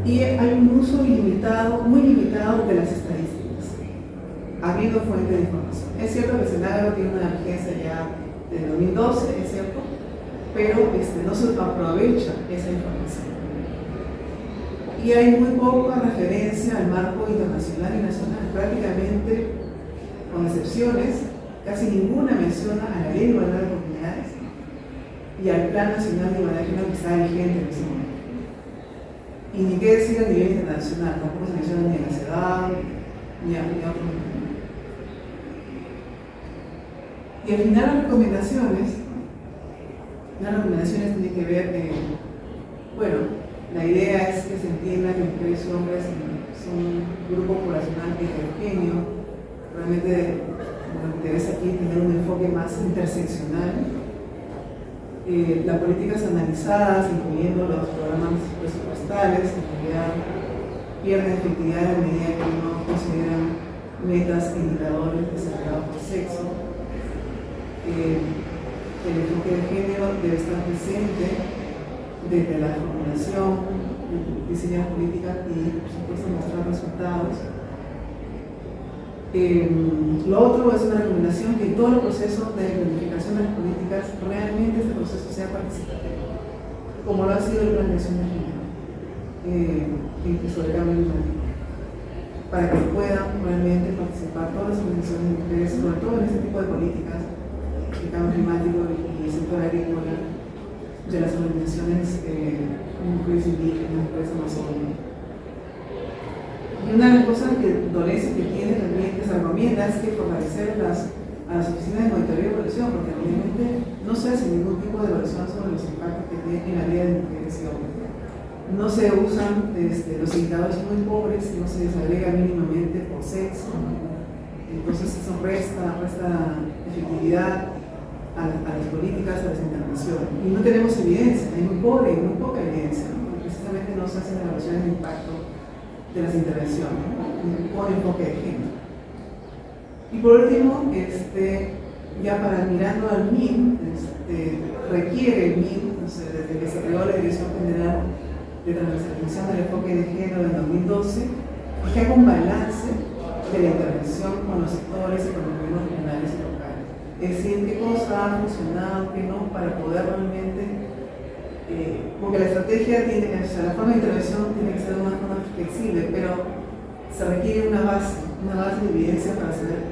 Y hay un uso ilimitado, muy limitado de las estadísticas, habiendo fuente de información. Es cierto que el Senado tiene una vigencia ya de 2012, es cierto, pero no se aprovecha esa información. Y hay muy poca referencia al marco internacional y nacional. Prácticamente, con excepciones, casi ninguna menciona a la Ley de Igualdad de Oportunidades y al Plan Nacional de Igualdad de Género que está vigente en ese momento. Y ni qué decir a nivel internacional, tampoco se menciona ni a la CEDAW ni a otros niveles. Y al final las recomendaciones tienen que ver, bueno, la idea es que se entienda que mujeres y hombres son un grupo poblacional heterogéneo. Realmente lo que interesa aquí es tener un enfoque más interseccional. Las políticas analizadas, incluyendo los programas presupuestales, en realidad pierden efectividad a medida que no consideran metas e indicadores desarrollados por sexo. El enfoque de género debe estar presente desde la formulación, el diseño de políticas y, por supuesto, mostrar resultados. Lo otro es una recomendación que en todo el proceso de planificación de las políticas realmente este proceso sea participativo, como lo ha sido el Plan de Acción de Género sobre el cambio climático, para que puedan realmente participar todas las organizaciones de mujeres, sobre todo en este tipo de políticas de cambio climático y el sector agrícola, de las organizaciones mujeres indígenas, mujeres amazonas. Y una de las cosas que Dolencia que tiene también, que se recomienda, es que fortalecer a las oficinas de monitoreo y evaluación, porque obviamente no se hace ningún tipo de evaluación sobre los impactos que tiene en la vida de mujeres y hombres. No se usan los indicadores muy pobres, no se desagrega mínimamente por sexo, entonces eso resta efectividad a las políticas, a las intervenciones. Y no tenemos evidencia, hay muy poca evidencia, ¿no?, porque precisamente no se hacen evaluaciones de impacto de las intervenciones, ¿no?, con enfoque de género. Y por último, ya para mirando al MIN, requiere el MIN, desde que se creó creó la Dirección General de Transversalización del Enfoque de Género en 2012, es que haga un balance de la intervención con los sectores y con los gobiernos regionales y locales. Es decir, qué cosa ha funcionado, qué no, para poder realmente, porque la estrategia tiene, o sea, la forma de intervención tiene que ser de una forma flexible, pero se requiere una base de evidencia para saber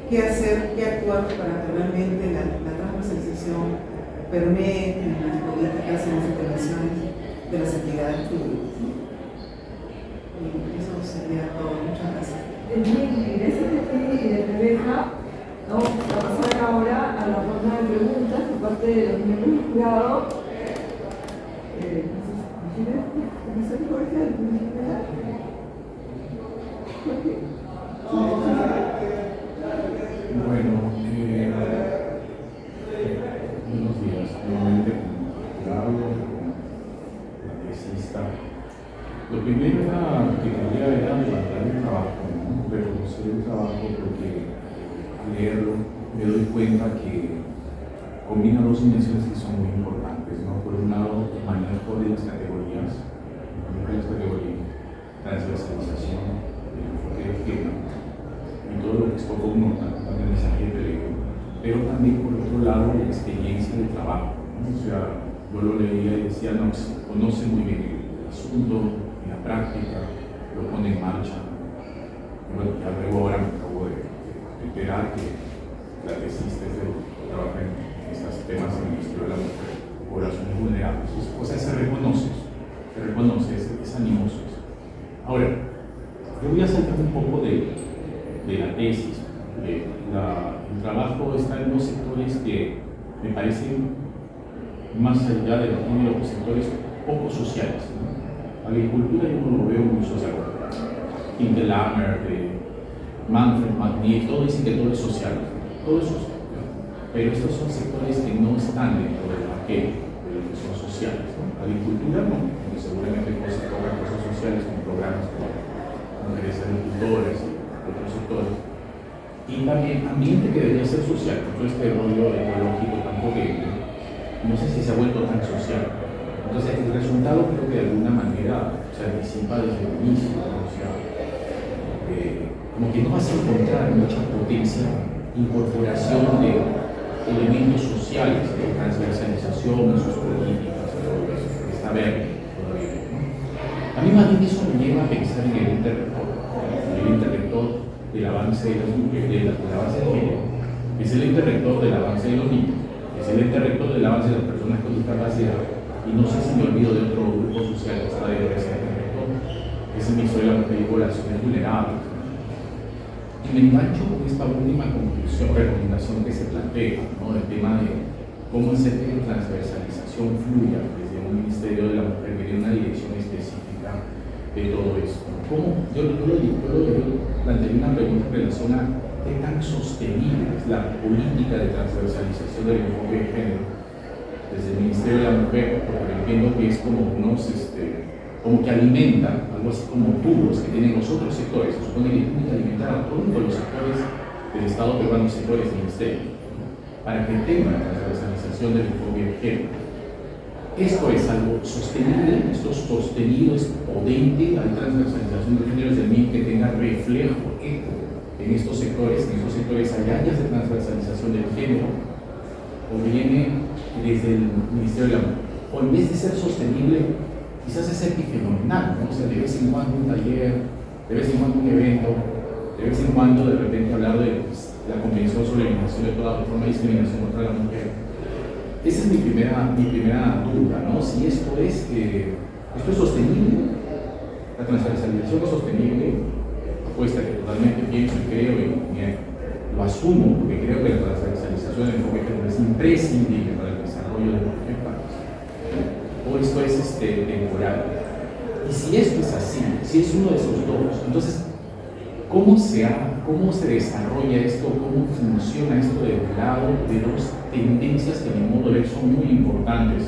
qué hacer, qué actuar para que realmente la transversalización permee en las políticas y en las intervenciones de las actividades públicas. Eso sería todo. Muchas gracias. Bien, gracias a ti y de Rebeca. Vamos a pasar ahora a la ronda de preguntas por parte de los miembros del jurado. Bueno, buenos días. Nuevamente con la tesista. Lo primero que quería era levantar el trabajo, ¿no? Reconocer el trabajo, porque al leerlo me doy cuenta que combina dos dimensiones que son muy importantes, ¿no? Por un lado, el manejo de las categorías, transversalización, el enfoque de género, y todo lo que esto connota, el mensaje de peligro, pero también por otro lado la experiencia de trabajo, ¿no? O sea, yo lo leía y decía, no, conoce muy bien el asunto, en la práctica, lo pone en marcha. Y bueno, ya luego ahora me acabo de enterar que la tesis trabaja en estos temas en el Ministerio de la Mujer, poblaciones vulnerables, o sea, se reconoce, es animoso. Ahora, yo voy a saltar un poco de la tesis. El trabajo está en dos sectores que me parecen, más allá de los géneros, sectores poco sociales, ¿no? Agricultura yo no lo veo muy social. Hinterlammer, Manfred, Magnier, todo dicen que todo es social, todo es social, ¿no? Pero estos son sectores que no están dentro del paquete de lo que son sociales, ¿no? Agricultura no, porque seguramente se tocan cosas sociales con programas como mujeres agricultoras y otros sectores. Y también ambiente que debería ser social, con todo este rollo ecológico tampoco que no sé si se ha vuelto tan social. Entonces el resultado creo que de alguna manera se anticipa desde el inicio, ¿no? O sea, como que no vas a encontrar mucha potencia, incorporación de elementos sociales, de transversalización en sus políticas, todo eso, que está verde todavía, ¿no? A mí más bien eso me lleva a pensar en el interrector del avance de las mujeres, del avance del género, es el ente rector del avance de los niños, es el ente rector del avance de las personas con discapacidad, y no sé si me olvido de otro grupo social que está dentro de ese ente rector, que es el Ministerio de la Mujer y Poblaciones Vulnerables. Y me engancho con esta última recomendación que se plantea, ¿no? El tema de cómo hacer que la transversalización fluya desde un Ministerio de la Mujer que tiene una dirección específica de todo esto. ¿Cómo? Yo planteé una pregunta en relación a qué tan sostenible es la política de transversalización del enfoque de género desde el Ministerio de la Mujer, porque entiendo que es como unos, como que alimenta, algo así como tubos que tienen los otros sectores. Se supone que tienen que alimentar a todos los sectores del Estado peruano, sectores del Ministerio, para que tengan la transversalización del enfoque de género. Esto es algo sostenible, esto es sostenido, es potente, hay transversalización de géneros del MIN que tenga reflejo, eco en estos sectores hay áreas de transversalización del género, o viene desde el Ministerio de la Mujer, o en vez de ser sostenible, quizás es epifenomenal, ¿no? O sea, de vez en cuando un taller, de vez en cuando un evento, de vez en cuando de repente hablar de la Convención sobre la Eliminación de toda forma de discriminación contra la mujer. Esa es mi primera duda, ¿no? Si esto es sostenible, la transversalización es sostenible, apuesta que totalmente pienso y creo y lo asumo, porque creo que la transversalización del enfoque género es imprescindible para el desarrollo de cualquier país. O esto es temporal. Y si esto es así, si es uno de esos dos, entonces, ¿cómo se desarrolla esto? ¿Cómo funciona esto del lado de dos tendencias que, a mi modo de ver, son muy importantes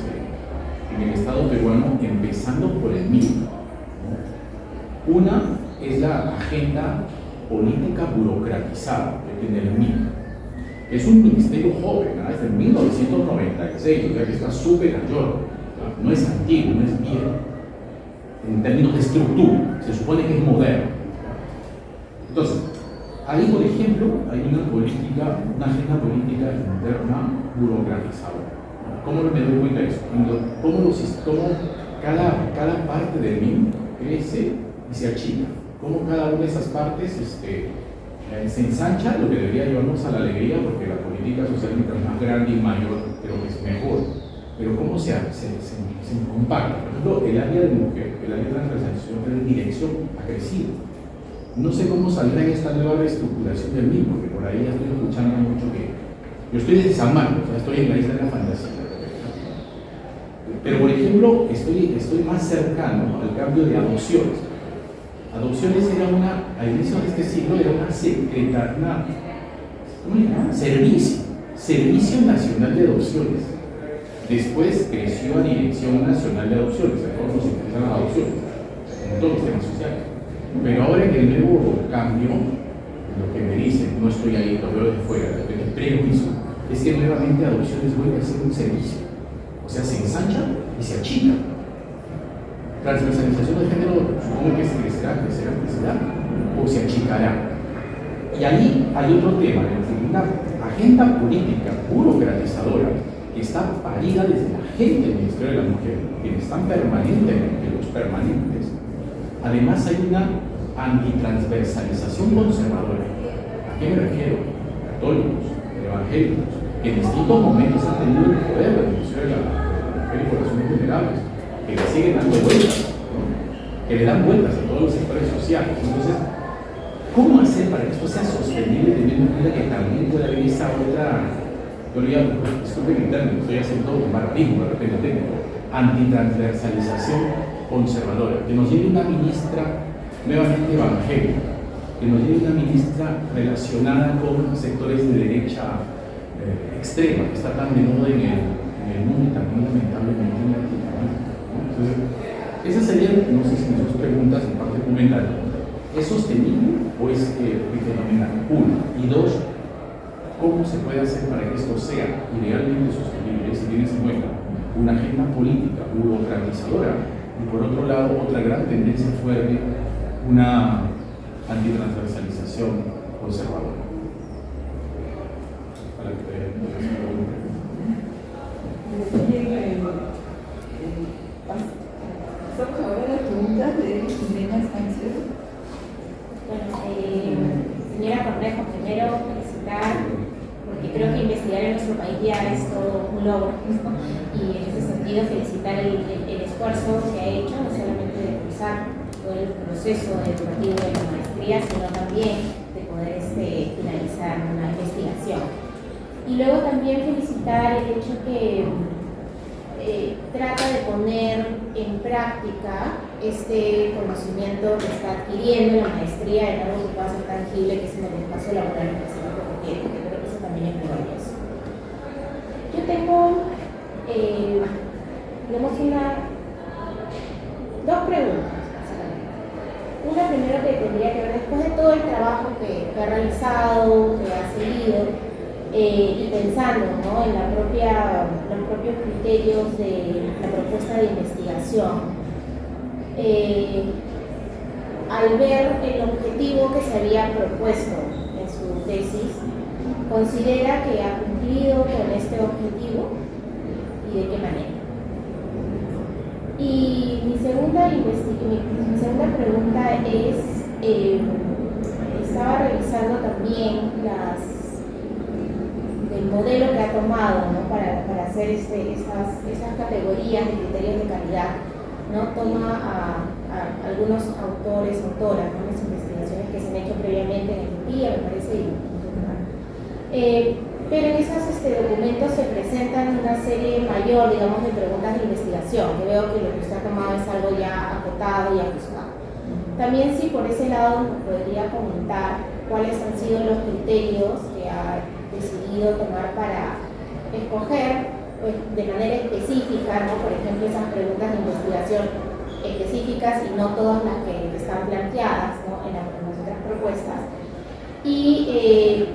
en el Estado peruano, empezando por el MIN, ¿no? Una es la agenda política burocratizada que tiene el MIN. Es un ministerio joven, ¿no? Es de 1996, o sea que está súper mayor, ¿no? no es antiguo, no es viejo. En términos de estructura, se supone que es moderno. Entonces, ahí, por ejemplo, hay una agenda política interna burocratizadora. ¿Cómo me doy cuenta de eso? Cómo cada parte del MIM crece y se achica. Cómo cada una de esas partes se ensancha, lo que debería llevarnos a la alegría, porque la política social mientras más grande y mayor, creo que es mejor. Pero cómo se compacta. Por ejemplo, el área de mujer, el área de transversalización de dirección ha crecido. No sé cómo saldrá en esta nueva reestructuración del MIM, porque por ahí ya estoy escuchando mucho que yo estoy desde San Marcos, o sea, estoy en la isla de la fantasía. Pero, por ejemplo, estoy más cercano al cambio de adopciones. Adopciones era a inicios de este siglo, era una secretaría, Servicio Nacional de Adopciones. Después creció a Dirección Nacional de Adopciones, a todos nos interesan las adopciones, en todos los temas sociales. Pero ahora en el nuevo cambio, lo que me dicen, no estoy ahí, lo veo desde fuera, el prejuicio, es que nuevamente adopciones vuelve a ser un servicio. O sea, se ensancha y se achica. Transversalización del género, supongo que crecerá, o se achicará. Y ahí hay otro tema, es decir, una agenda política burocratizadora que está parida desde la gente del Ministerio de la Mujer, quienes están permanentemente, los permanentes. Además hay una antitransversalización conservadora. ¿A qué me refiero? Católicos, evangélicos, que en distintos momentos han tenido el poder del Ministerio de la Mujer y Poblaciones Vulnerables, que le siguen dando vueltas, ¿no? Que le dan vueltas a todos los sectores sociales. Entonces, ¿cómo hacer para que esto sea sostenible teniendo en cuenta que también puede haber esa otra, yo ya, disculpen el término, estoy haciendo todo un paradigma de repente técnico, antitransversalización conservadora, que nos lleve una ministra nuevamente evangélica, que nos lleve una ministra relacionada con sectores de derecha extrema, que está tan de moda en el mundo y también lamentablemente en Latinoamérica, ¿no? Entonces, esas serían, no sé si me sus preguntas en parte comentario. ¿Es sostenible o es fenomenal? Uno. Y dos, ¿cómo se puede hacer para que esto sea idealmente sostenible si tienes en cuenta una agenda política burocratizadora y por otro lado otra gran tendencia fuerte, una antitransversalización conservadora? Para que pasamos ahora a las preguntas de Jimena Sánchez. Bueno, señora Cornejo, primero felicitar, porque creo que investigar en nuestro país ya es todo un logro, ¿no? Y en ese sentido felicitar el esfuerzo que ha hecho, no solamente de cursar todo el proceso educativo de la maestría, sino también de poder finalizar una investigación. Y luego también felicitar el hecho que trata de poner en práctica este conocimiento que está adquiriendo en la maestría en algo que pueda ser tangible, que es en el espacio laboral que se requiere, porque creo que eso también es maravilloso. Yo tengo, digamos, dos preguntas. Una primero que tendría que ver, después de todo el trabajo que ha realizado, que ha seguido, y pensando, ¿no?, en los propios criterios de la propuesta de investigación, al ver el objetivo que se había propuesto en su tesis, ¿considera que ha cumplido con este objetivo y de qué manera? Y mi segunda pregunta es, estaba revisando también el modelo que ha tomado, ¿no?, para hacer estas categorías de criterios de calidad, ¿no? Toma a algunos autores, autoras, ¿no?, las investigaciones que se han hecho previamente en el IPIA, me parece, pero en esos documentos se presentan una serie mayor, digamos, de preguntas de investigación, que veo que lo que usted ha tomado es algo ya acotado y ajustado. También, si por ese lado nos podría comentar cuáles han sido los criterios que ha decidido tomar para escoger, pues, de manera específica, ¿no?, por ejemplo, esas preguntas de investigación específicas y no todas las que están planteadas, ¿no?, en las otras propuestas, y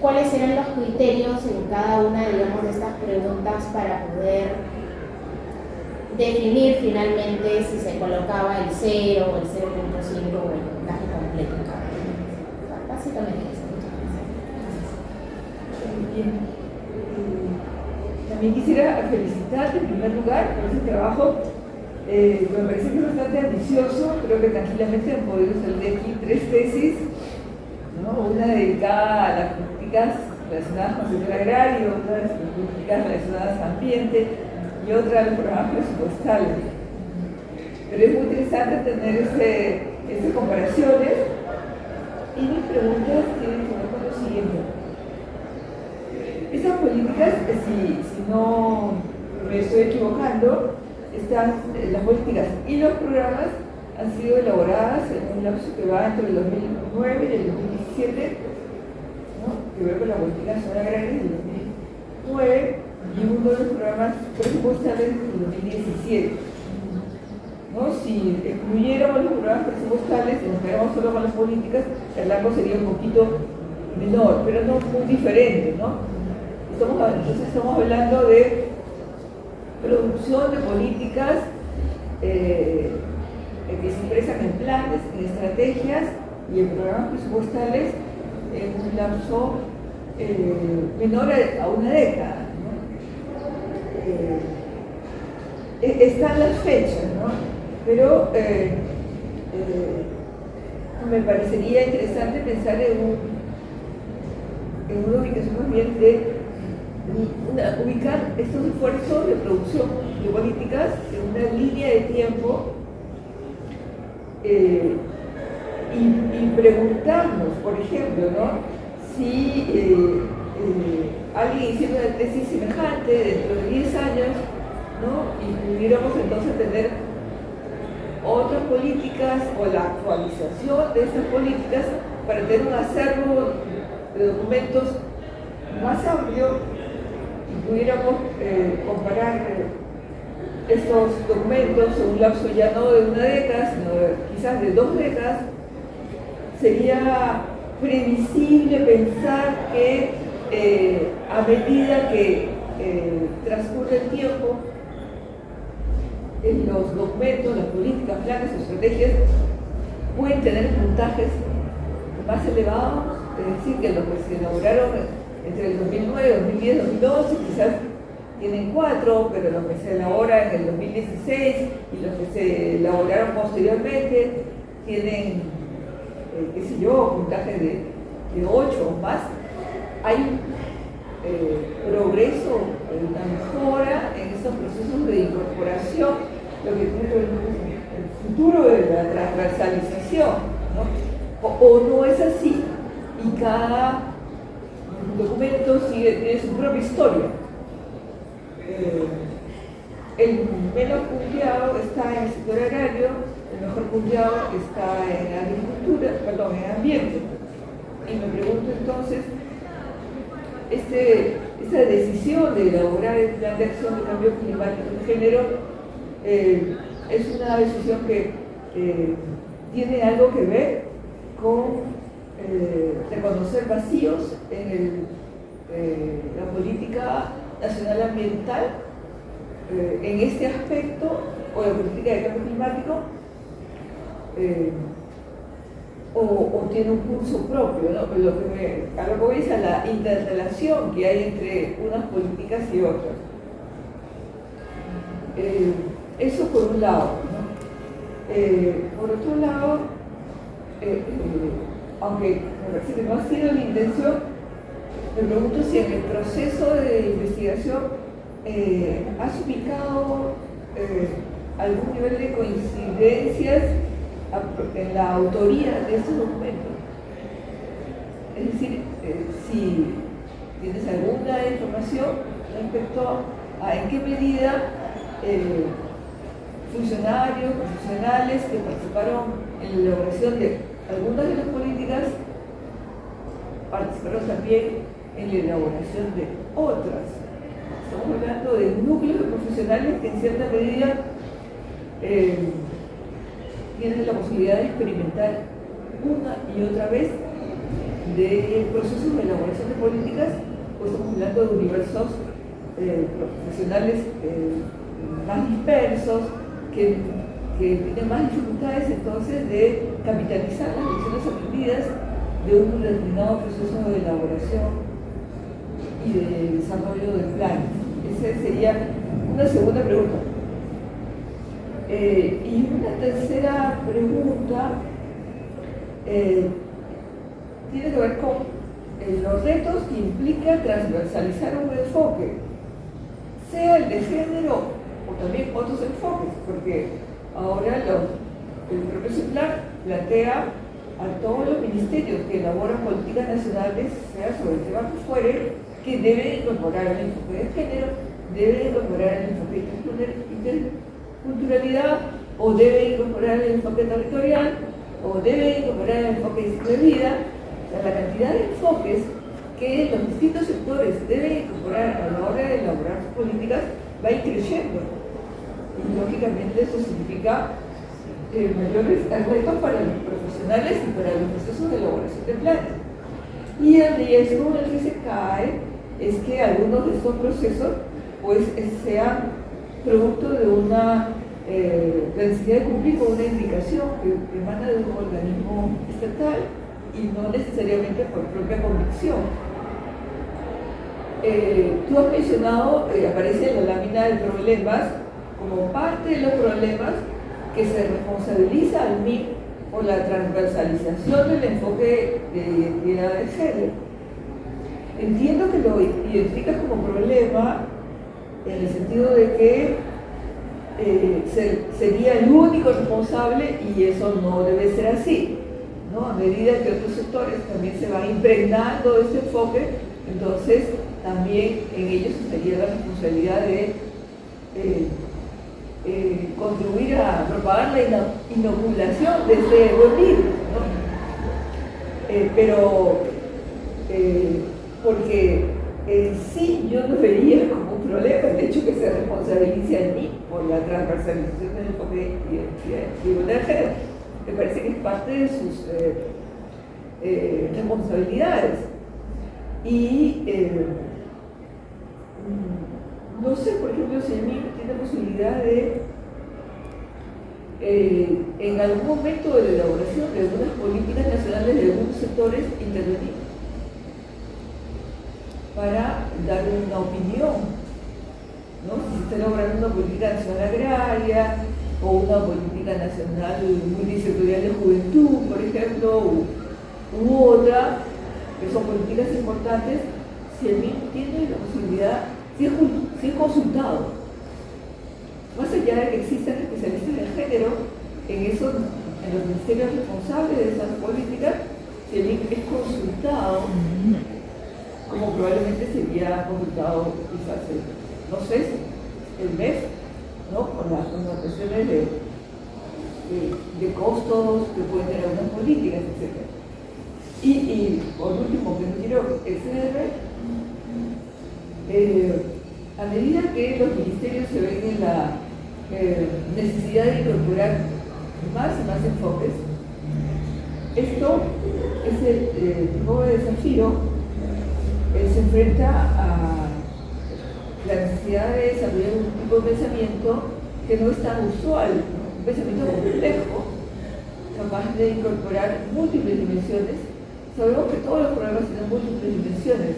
cuáles eran los criterios en cada una, digamos, de estas preguntas para poder definir finalmente si se colocaba el 0 o el 0.5 o el puntaje completo en cada uno. Básicamente eso. Bien. También quisiera felicitarte en primer lugar por ese trabajo. Me parece que es bastante ambicioso. Creo que tranquilamente han podido salir de aquí 3 tesis, ¿no? Una dedicada a las políticas relacionadas con el sector agrario, otra a las políticas relacionadas al ambiente y otra a los programas presupuestales. Pero es muy interesante tener estas comparaciones, y mis preguntas tienen que ver con lo siguiente. Estas políticas, si no me estoy equivocando, las políticas y los programas han sido elaboradas en un lapso que va entre el 2009 y el 2017, ¿no? Que ve con la política nacional agraria del 2009 y uno de los programas presupuestales del 2017. ¿No? Si excluyéramos los programas presupuestales y nos quedáramos solo con las políticas, el rango sería un poquito menor, pero no muy diferente, ¿no? Entonces estamos hablando de producción de políticas que se expresan en planes, en estrategias y en programas presupuestales en un lapso menor a una década, ¿no? Están las fechas, ¿no? Pero me parecería interesante pensar en una ubicación más bien de ubicar estos esfuerzos de producción de políticas en una línea de tiempo y preguntarnos, por ejemplo, ¿no? Si alguien hiciera una tesis semejante dentro de 10 años, ¿no? Y pudiéramos entonces tener otras políticas o la actualización de estas políticas para tener un acervo de documentos más amplio y pudiéramos comparar estos documentos en un lapso ya no de una década, sino quizás de 2 décadas. Sería previsible pensar que a medida que transcurre el tiempo, en los documentos, las políticas, planes o estrategias pueden tener puntajes más elevados, es decir, que los que se elaboraron entre el 2009, 2010, 2012 quizás tienen 4, pero los que se elaboran en el 2016 y los que se elaboraron posteriormente tienen, qué sé yo, puntajes de 8 o más. Hay progreso, una mejora en estos procesos de incorporación, lo que tiene que ver con el futuro de la transversalización, ¿no? O no es así, y cada documento tiene su propia historia. El menos punteado está en el sector agrario, el mejor punteado está en agricultura, perdón, en ambiente. Y me pregunto entonces, esta decisión de elaborar el plan de acción de cambio climático y género es una decisión que tiene algo que ver con reconocer vacíos en la política nacional ambiental en este aspecto, o la política de cambio climático, o tiene un curso propio, ¿no? A lo que voy es a la interrelación que hay entre unas políticas y otras. Eso por un lado, ¿no? Por otro lado, aunque me parece que no ha sido la intención, me pregunto si en el proceso de investigación has ubicado algún nivel de coincidencias en la autoría de estos documentos. Es decir, si tienes alguna información respecto a en qué medida funcionarios, profesionales que participaron en la elaboración de algunas de las políticas participaron también en la elaboración de otras. Estamos hablando de núcleos de profesionales que en cierta medida tienen la posibilidad de experimentar una y otra vez de procesos de elaboración de políticas, pues estamos hablando de universos profesionales más dispersos, que tienen más dificultades entonces de capitalizar las lecciones aprendidas de un determinado proceso de elaboración y de desarrollo de planes. Esa sería una segunda pregunta. Y una tercera pregunta tiene que ver con los retos que implica transversalizar un enfoque, sea el de género o también otros enfoques, porque ahora el propio plan plantea a todos los ministerios que elaboran políticas nacionales, sea sobre el tema que fuere, que deben incorporar el enfoque de género, deben incorporar el enfoque de interculturalidad, o deben incorporar el enfoque territorial, o deben incorporar el enfoque de estilo de vida. O sea, la cantidad de enfoques que los distintos sectores deben incorporar a la hora de elaborar sus políticas va a ir creciendo. Y lógicamente eso significa mayores retos para los profesionales y para los procesos de elaboración de planes. Y el riesgo en el que se cae es que algunos de estos procesos pues sean producto de una la necesidad de cumplir con una indicación que emana de un organismo estatal y no necesariamente por propia convicción. Tú has mencionado, aparece en la lámina de problemas, como parte de los problemas que se responsabiliza al MIP por la transversalización del enfoque de identidad de género. Entiendo que lo identificas como problema en el sentido de que sería el único responsable y eso no debe ser así, ¿no? A medida que otros sectores también se van impregnando de este enfoque, entonces también en ellos estaría la responsabilidad de contribuir a propagar la inoculación de este buen virus, ¿no? Porque sí, yo no vería como un problema el hecho que se responsabilice a mí por la transversalización del enfoque de igualdad de género. Me parece que es parte de sus responsabilidades. Y no sé, por ejemplo, si a mí tiene posibilidad de en algún momento de la elaboración de algunas políticas nacionales de algunos sectores intervenir para dar una opinión, ¿no? Si se está elaborando una política nacional agraria o una política nacional multisectorial de juventud, por ejemplo, u otra, que son políticas importantes, si el MIP tiene la posibilidad, si es consultado, más allá de que existan especialistas de género en los ministerios responsables de esas políticas, si el MIP es consultado, como probablemente sería consultado quizás no sé, el MEF, ¿no? Con las connotaciones de costos que pueden tener algunas políticas, etc. Y por último, que no quiero excederme, a medida que los ministerios se ven en la necesidad de incorporar más y más enfoques, esto es el nuevo desafío. Se enfrenta a la necesidad de desarrollar un tipo de pensamiento que no es tan usual, ¿no? Un pensamiento complejo, capaz de incorporar múltiples dimensiones. Sabemos que todos los problemas tienen múltiples dimensiones,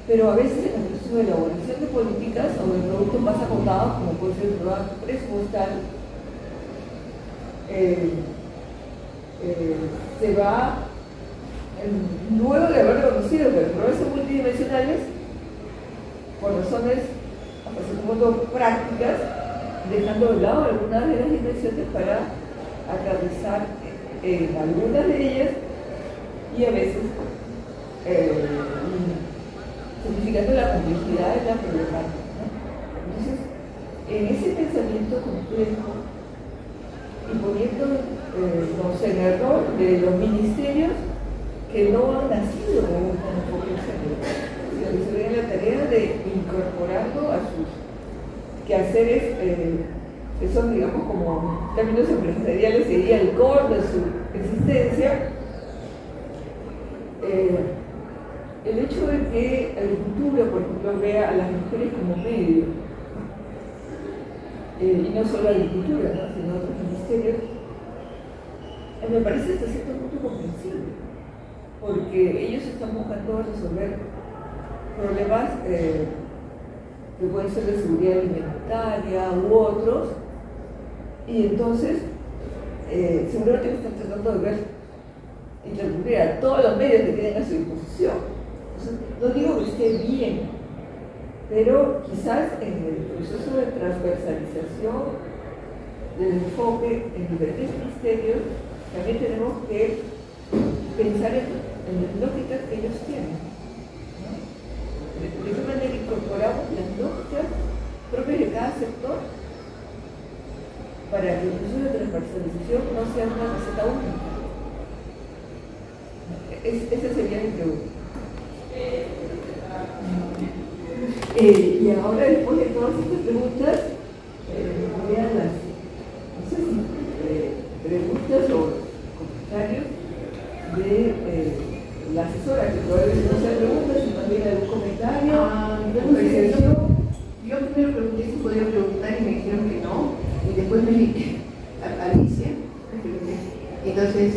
pero a veces en el proceso de elaboración de políticas o de productos más acotados, como puede ser el programa presupuestal, se va, luego de haber reconocido que los problemas son multidimensionales, por razones hasta cierto punto prácticas, dejando de lado algunas de las dimensiones para aterrizar en algunas de ellas y a veces significando la complejidad de la problemática, ¿no? Entonces, en ese pensamiento complejo y poniéndonos en el rol de los ministerios que no han nacido con un enfoque de género, sino que se ven en la tarea de incorporarlo a sus quehaceres, que son, digamos, como términos empresariales, sería el core de su existencia. El hecho de que la agricultura, por ejemplo, vea a las mujeres como medio y no solo agricultura, ¿no? Sino otros ministerios, me parece hasta cierto punto comprensible, porque ellos están buscando resolver problemas que pueden ser de seguridad alimentaria u otros, y entonces seguramente están tratando de ver y recurrir a todos los medios que tienen a su disposición. Entonces, no digo que esté bien, pero quizás en el proceso de transversalización del enfoque en diferentes ministerios también tenemos que pensar en las lógicas que ellos tienen, ¿no? De qué manera incorporamos las lógicas propias de cada sector para que el proceso de transversalización no sea una receta única. Esa sería mi pregunta. Y ahora, después de todas estas preguntas, voy a las, no sé si preguntas o comentarios de la asesora, que probablemente no sea preguntas, sino también algún comentario. Yo primero pregunté si podía preguntar y me dijeron que no, y después me dije a Alicia, entonces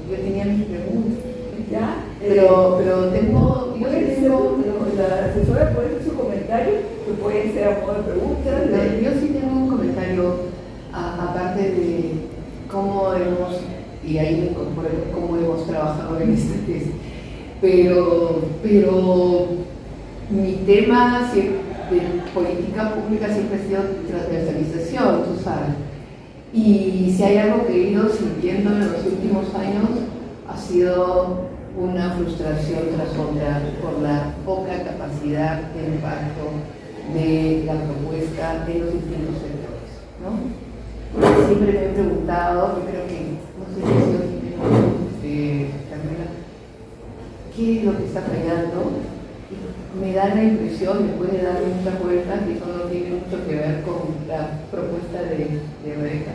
yo tenía mis preguntas. ¿Ya? Pero tengo, la asesora puede hacer su comentario, que puede ser a modo de preguntas. Yo sí tengo un comentario, aparte de cómo hemos, y ahí me incorporo, cómo hemos trabajado en esta tesis. Pero mi tema de política pública siempre ha sido transversalización, tú sabes. Y si hay algo que he ido sintiendo en los últimos años, ha sido una frustración tras otra por la poca capacidad de impacto de la propuesta de los distintos sectores, ¿no? Siempre me he preguntado, yo creo que, no sé si Carmela, ¿qué es lo que está fallando? Me da la impresión, me puede dar muchas vueltas, y eso no tiene mucho que ver con la propuesta de Rebeca,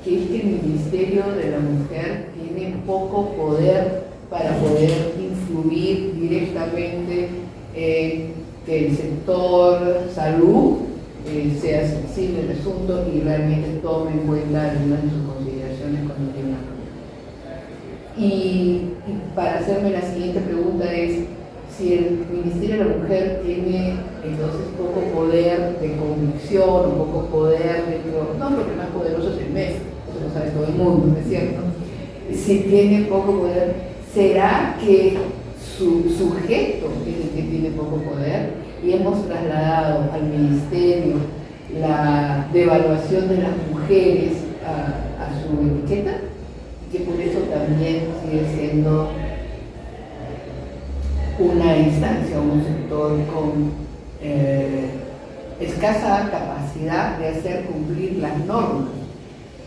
que es que el Ministerio de la Mujer tiene poco poder para poder influir directamente en que el sector salud sea sensible al asunto y realmente tome en cuenta algunas de sus consideraciones cuando tiene una pregunta. Y para hacerme la siguiente pregunta es, si el Ministerio de la Mujer tiene entonces poco poder de convicción o poco poder dentro, no, porque más poderoso es el MEF, eso lo sabe todo el mundo, ¿no es cierto? Si tiene poco poder, ¿será que su sujeto es el que tiene poco poder? Y hemos trasladado al Ministerio la devaluación de las mujeres a su etiqueta, que por eso también sigue siendo una instancia o un sector con escasa capacidad de hacer cumplir las normas,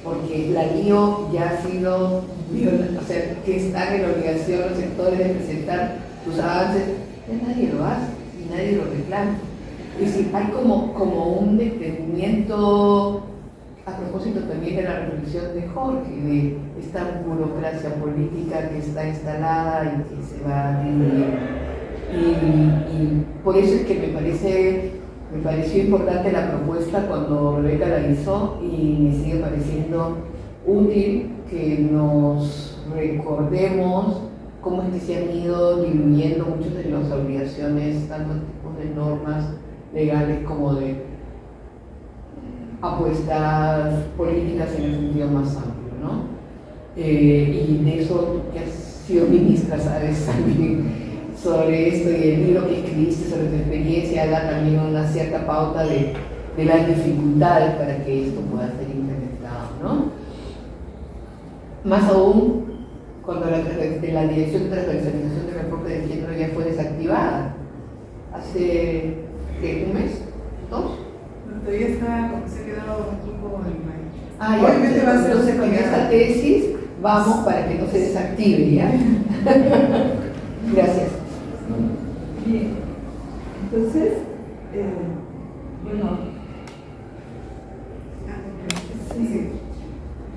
porque la LIO ya ha sido, o sea, que están en la obligación los sectores de presentar sus avances, ya nadie lo hace y nadie lo reclama. Es decir, hay como un desprendimiento, a propósito también de la reflexión de Jorge, de esta burocracia política que está instalada y que se va diluyendo. Y por eso es que me pareció importante la propuesta cuando Rebeca la hizo, y me sigue pareciendo útil que nos recordemos cómo es que se han ido diluyendo muchas de las obligaciones, tanto tipos de normas legales como de apuestas políticas en el sentido más amplio, ¿no? Y de eso tú que has sido ministra sabes también sobre esto, y el libro que escribiste sobre tu experiencia da también una cierta pauta de las dificultades para que esto pueda ser implementado, ¿no? Más aún cuando la Dirección de Transversalización del Enfoque de Género ya fue desactivada hace ¿un mes? ¿2? Todavía se ha quedado un poco en Ah, ya. Obviamente va a ser Entonces con esta tesis vamos para que no se desactive, ¿ya? Gracias. Bien, entonces, bueno, sí.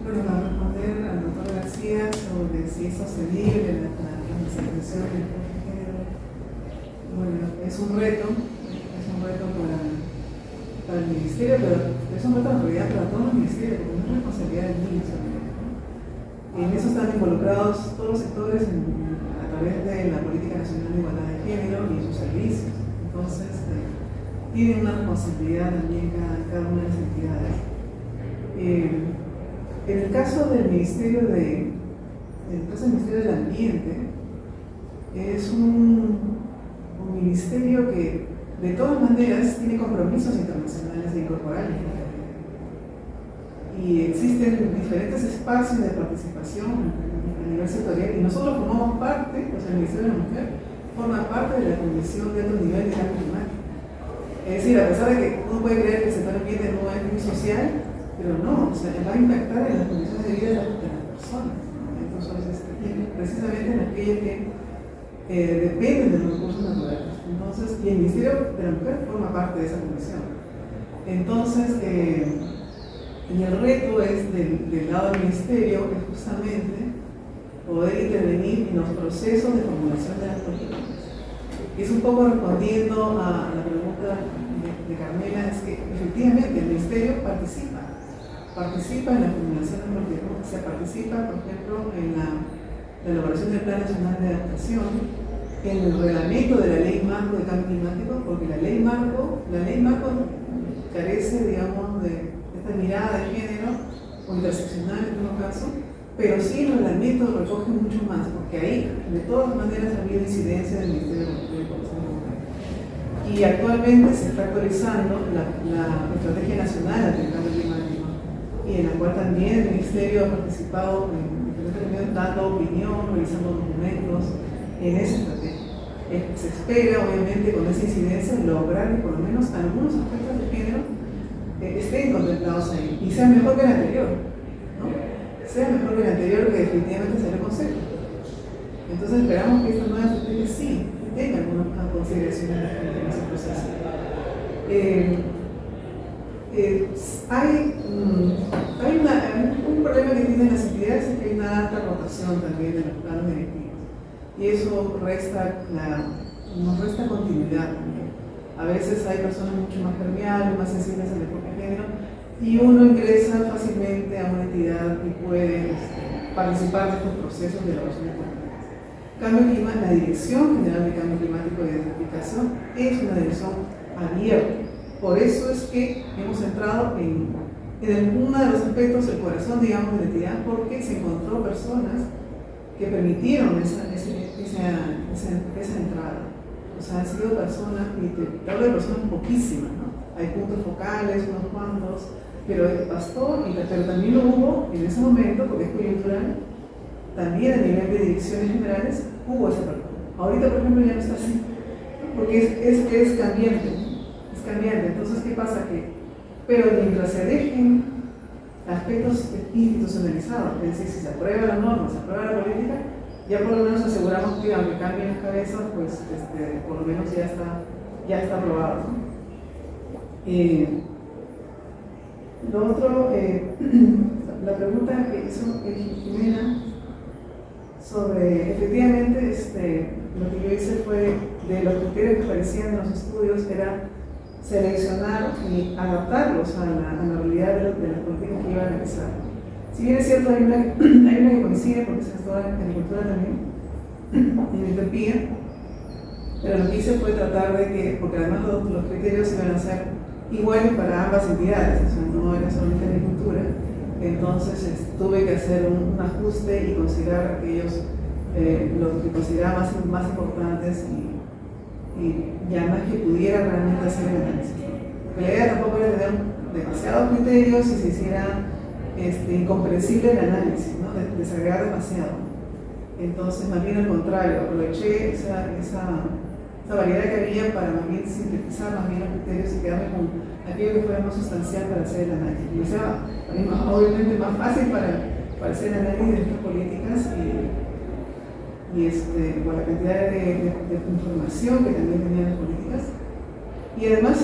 Bueno, para responder al doctor García sobre si es sostenible la transversalización del género, bueno, es un reto para el Ministerio ministerio, pero es una responsabilidad para todos los ministerios, porque no es responsabilidad del niño solamente, ¿no? En eso están involucrados todos los sectores a través de la Política Nacional de Igualdad de Género y sus servicios. Entonces, tienen una responsabilidad también cada una de las entidades. En el caso del Ministerio del Ambiente, es un ministerio que de todas maneras tiene compromisos internacionales e incorporales. Y existen diferentes espacios de participación a nivel sectorial, y nosotros formamos parte, o sea, el Ministerio de la Mujer forma parte de la Comisión de Alto Nivel de Cambio Climático. Es decir, a pesar de que uno puede creer que el sector ambiente no es muy social, pero no, o sea, va a impactar en las condiciones de vida de las personas, ¿no? Entonces, precisamente en aquellas que dependen de los recursos naturales. Entonces, y el Ministerio de la Mujer forma parte de esa comisión. Entonces, y el reto es del lado del Ministerio es justamente poder intervenir en los procesos de formulación de las políticas. Y es un poco respondiendo a la pregunta de Carmela, es que efectivamente el Ministerio participa en la formulación de políticas, se participa, por ejemplo, en la elaboración del Plan Nacional de Adaptación, en el reglamento de la Ley Marco de Cambio Climático, porque la ley marco carece, digamos, de esta mirada de género o interseccional en todo caso, pero sí el reglamento recoge mucho más, porque ahí de todas maneras ha habido incidencia del Ministerio de la Mujer y Población de Mujer. Y actualmente se está actualizando la Estrategia Nacional ante el Cambio Climático, y en la cual también el Ministerio ha participado en diferentes reuniones dando opinión, revisando documentos en esa estrategia. Se espera, obviamente, con esa incidencia lograr que por lo menos algunos aspectos de género estén contemplados ahí y sean mejor que el anterior, ¿no? Sea mejor que el anterior, que definitivamente se le concepto. Entonces esperamos que esta nueva estrategia sí tenga algunas consideraciones en ese proceso. Hay un problema que tienen las entidades, es que hay una alta rotación también de los planos directivos, y eso nos resta continuidad también. A veces hay personas mucho más permeables, más sensibles al enfoque de género, y uno ingresa fácilmente a una entidad y puede participar de estos procesos de elaboración de políticas. Cambio climático, la Dirección General de Cambio Climático y Identificación es una dirección abierta. Por eso es que hemos entrado en uno de los aspectos, el corazón, digamos, de la entidad, porque se encontró personas que permitieron esa entrada. O sea, han sido personas, y te hablo de personas poquísimas, ¿no? Hay puntos focales, unos cuantos, pero bastó, pero también lo hubo en ese momento, porque es coyuntural, también a nivel de direcciones generales hubo esa apertura. Ahorita, por ejemplo, ya no está así, porque es cambiante, es cambiante. Entonces, ¿qué pasa? Pero mientras se dejen aspectos institucionalizados, es decir, si se aprueba la norma, se aprueba la política, ya por lo menos aseguramos que aunque cambien las cabezas, pues por lo menos ya está aprobado, ¿no? Lo otro, la pregunta que hizo Jimena sobre, efectivamente, lo que yo hice fue, de los criterios que aparecían en los estudios, era seleccionar y adaptarlos a la realidad de las políticas que iba a realizar. Si bien es cierto, hay una que coincide, porque se estudia en agricultura también, en entropía, pero lo que hice fue tratar de que, porque además los criterios iban a ser iguales para ambas entidades, o sea, no era solamente agricultura, entonces tuve que hacer un ajuste y considerar aquellos, los que consideraba más importantes y además que pudiera realmente hacer el análisis. La idea tampoco era tener demasiados criterios y se hiciera incomprensible el análisis, ¿no? Desagregar demasiado. Entonces, más bien al contrario, aproveché esa variedad que había para más bien sintetizar más bien los criterios y quedarme con aquello que fuera más sustancial para hacer el análisis. Y sea obviamente más fácil para hacer el análisis de estas políticas y con la cantidad de información que también tenían las políticas. Y además,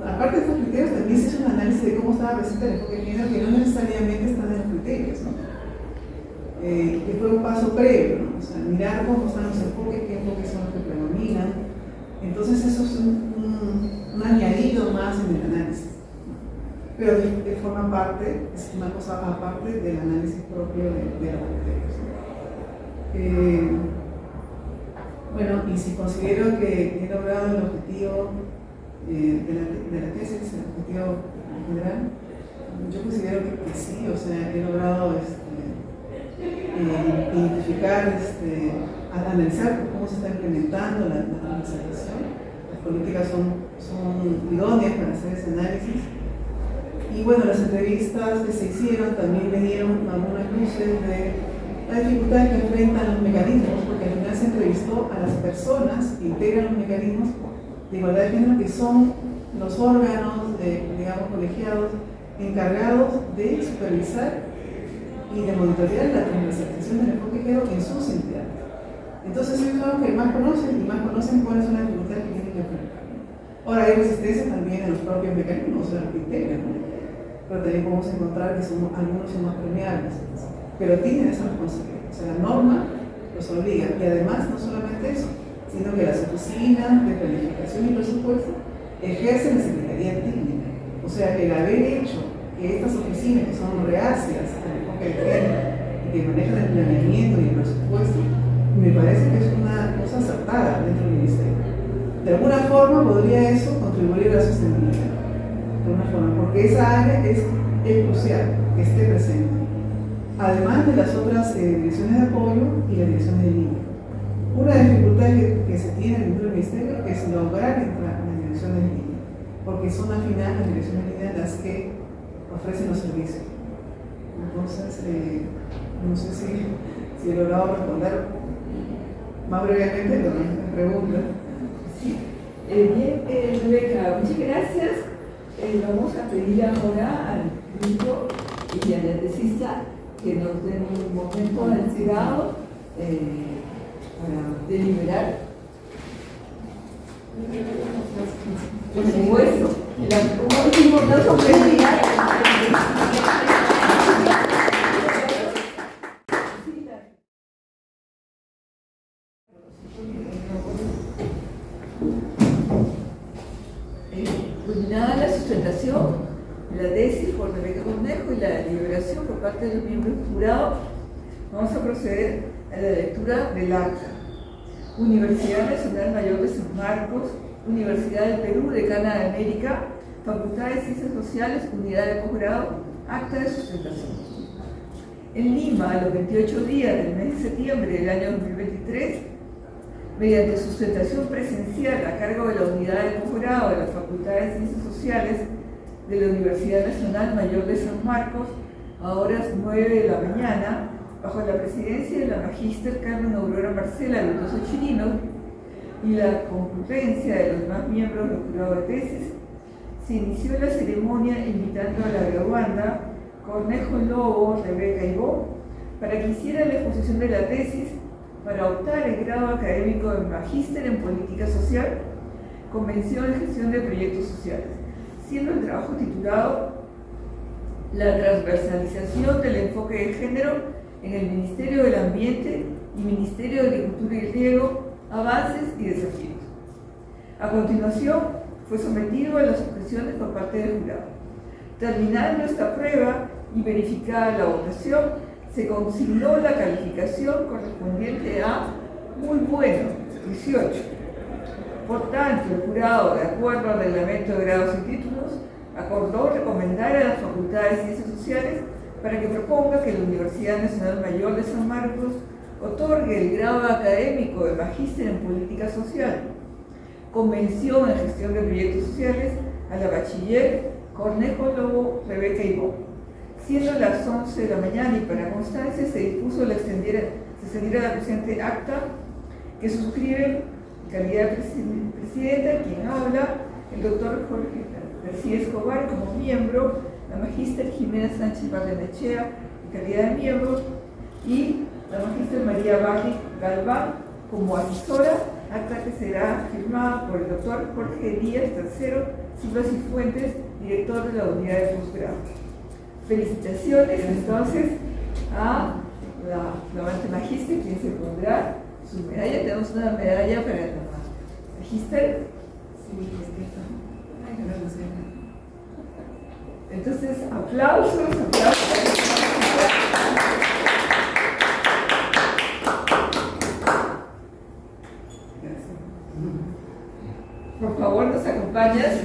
aparte de estos criterios, también se hizo un análisis de cómo estaba presente el enfoque de género, que no necesariamente están en los criterios, ¿no? Que fue un paso previo, ¿no? O sea, mirar cómo están los enfoques, qué enfoques son los que predominan. Entonces eso es un añadido más en el análisis, ¿no? pero forma parte, es una cosa aparte del análisis propio de las materias. Bueno, y si considero que he logrado el objetivo de la tesis, el objetivo general, yo considero que sí, o sea, he logrado identificar, analizar cómo se está implementando la transversalización. Las políticas son idóneas para hacer ese análisis. Y bueno, las entrevistas que se hicieron también me dieron algunas luces de la dificultad que enfrentan los mecanismos, porque al final se entrevistó a las personas que integran los mecanismos de igualdad de género, que son los órganos, digamos, colegiados, encargados de supervisar y de monitorear la transversalización del enfoque de género en sus entidades. Entonces ellos son los que más conocen y más conocen cuáles son las dificultades que tienen que enfrentar. Ahora hay resistencia también en los propios mecanismos, o sea, los que integran, ¿no? Pero también podemos encontrar que algunos son más permeables, pero tienen esa responsabilidad. O sea, la norma los obliga, y además no solamente eso, sino que las oficinas de planificación y presupuesto ejercen la Secretaría Técnica. O sea, el haber hecho que estas oficinas, que son reacias al enfoque de género y que manejan el planeamiento y el presupuesto, me parece que es una cosa acertada dentro del ministerio. De alguna forma podría eso contribuir a la sostenibilidad, de alguna forma, porque esa área es crucial que esté presente, además de las otras direcciones de apoyo y las direcciones de línea. Una dificultad que se tiene dentro del ministerio es lograr entrar en las direcciones de línea, porque son al final las direcciones de línea las que ofrecen los servicios. Entonces, no sé si he logrado responder más brevemente la pregunta. Sí. Bien, Rebeca, muchas gracias. Vamos a pedir ahora al grupo y a la tesista que nos den un momento de encerrado para deliberar. Por supuesto, como decimos, no sorprenderá. Culminada la sustentación, la tesis por Rebeca Cornejo y la deliberación por parte de los miembros del jurado, vamos a proceder a la lectura del acta. Universidad Nacional Mayor de San Marcos, Universidad del Perú, Decana de América, Facultad de Ciencias Sociales, Unidad de Posgrado, acta de sustentación. En Lima, a los 28 días del mes de septiembre del año 2023, mediante sustentación presencial a cargo de la Unidad de Posgrado de la Facultad de Ciencias Sociales de la Universidad Nacional Mayor de San Marcos, a horas 9 de la mañana, bajo la presidencia de la magíster Carmen Aurora Marcela Ventoso Chirino y la concurrencia de los demás miembros del jurado de tesis, se inició la ceremonia invitando a la graduanda Cornejo Lobo, Rebeca Ibó, para que hiciera la exposición de la tesis para optar el grado académico de Magíster en Política Social, Convención de Gestión de Proyectos Sociales, siendo el trabajo titulado La transversalización del enfoque de género en el Ministerio del Ambiente y Ministerio de Agricultura y Riego, avances y desafíos. A continuación, fue sometido a las objeciones por parte del jurado. Terminando esta prueba y verificada la votación, se consignó la calificación correspondiente a muy bueno, 18. Por tanto, el jurado, de acuerdo al reglamento de grados y títulos, acordó recomendar a la Facultad de Ciencias Sociales para que proponga que la Universidad Nacional Mayor de San Marcos otorgue el grado académico de Magíster en Política Social, Convención en Gestión de Proyectos Sociales, a la bachiller Cornejo Lobo Rebeca Ibó. Siendo las 11 de la mañana y para constancia se dispuso se extendiera la presente acta que suscriben en calidad de presidenta quien habla, el doctor Jorge García Escobar como miembro, la magíster Jimena Sánchez Barrenechea en calidad de miembro y la magíster María Barri Galván como asesora, acta que será firmada por el doctor Jorge Díaz III, Silvas y Fuentes, director de la unidad de posgrado. Felicitaciones entonces a la flamante magíster, quien se pondrá su medalla. Tenemos una medalla para la magíster. Sí, es que está. Ay, gracias. Entonces, aplausos, aplausos. Por favor, nos acompañas.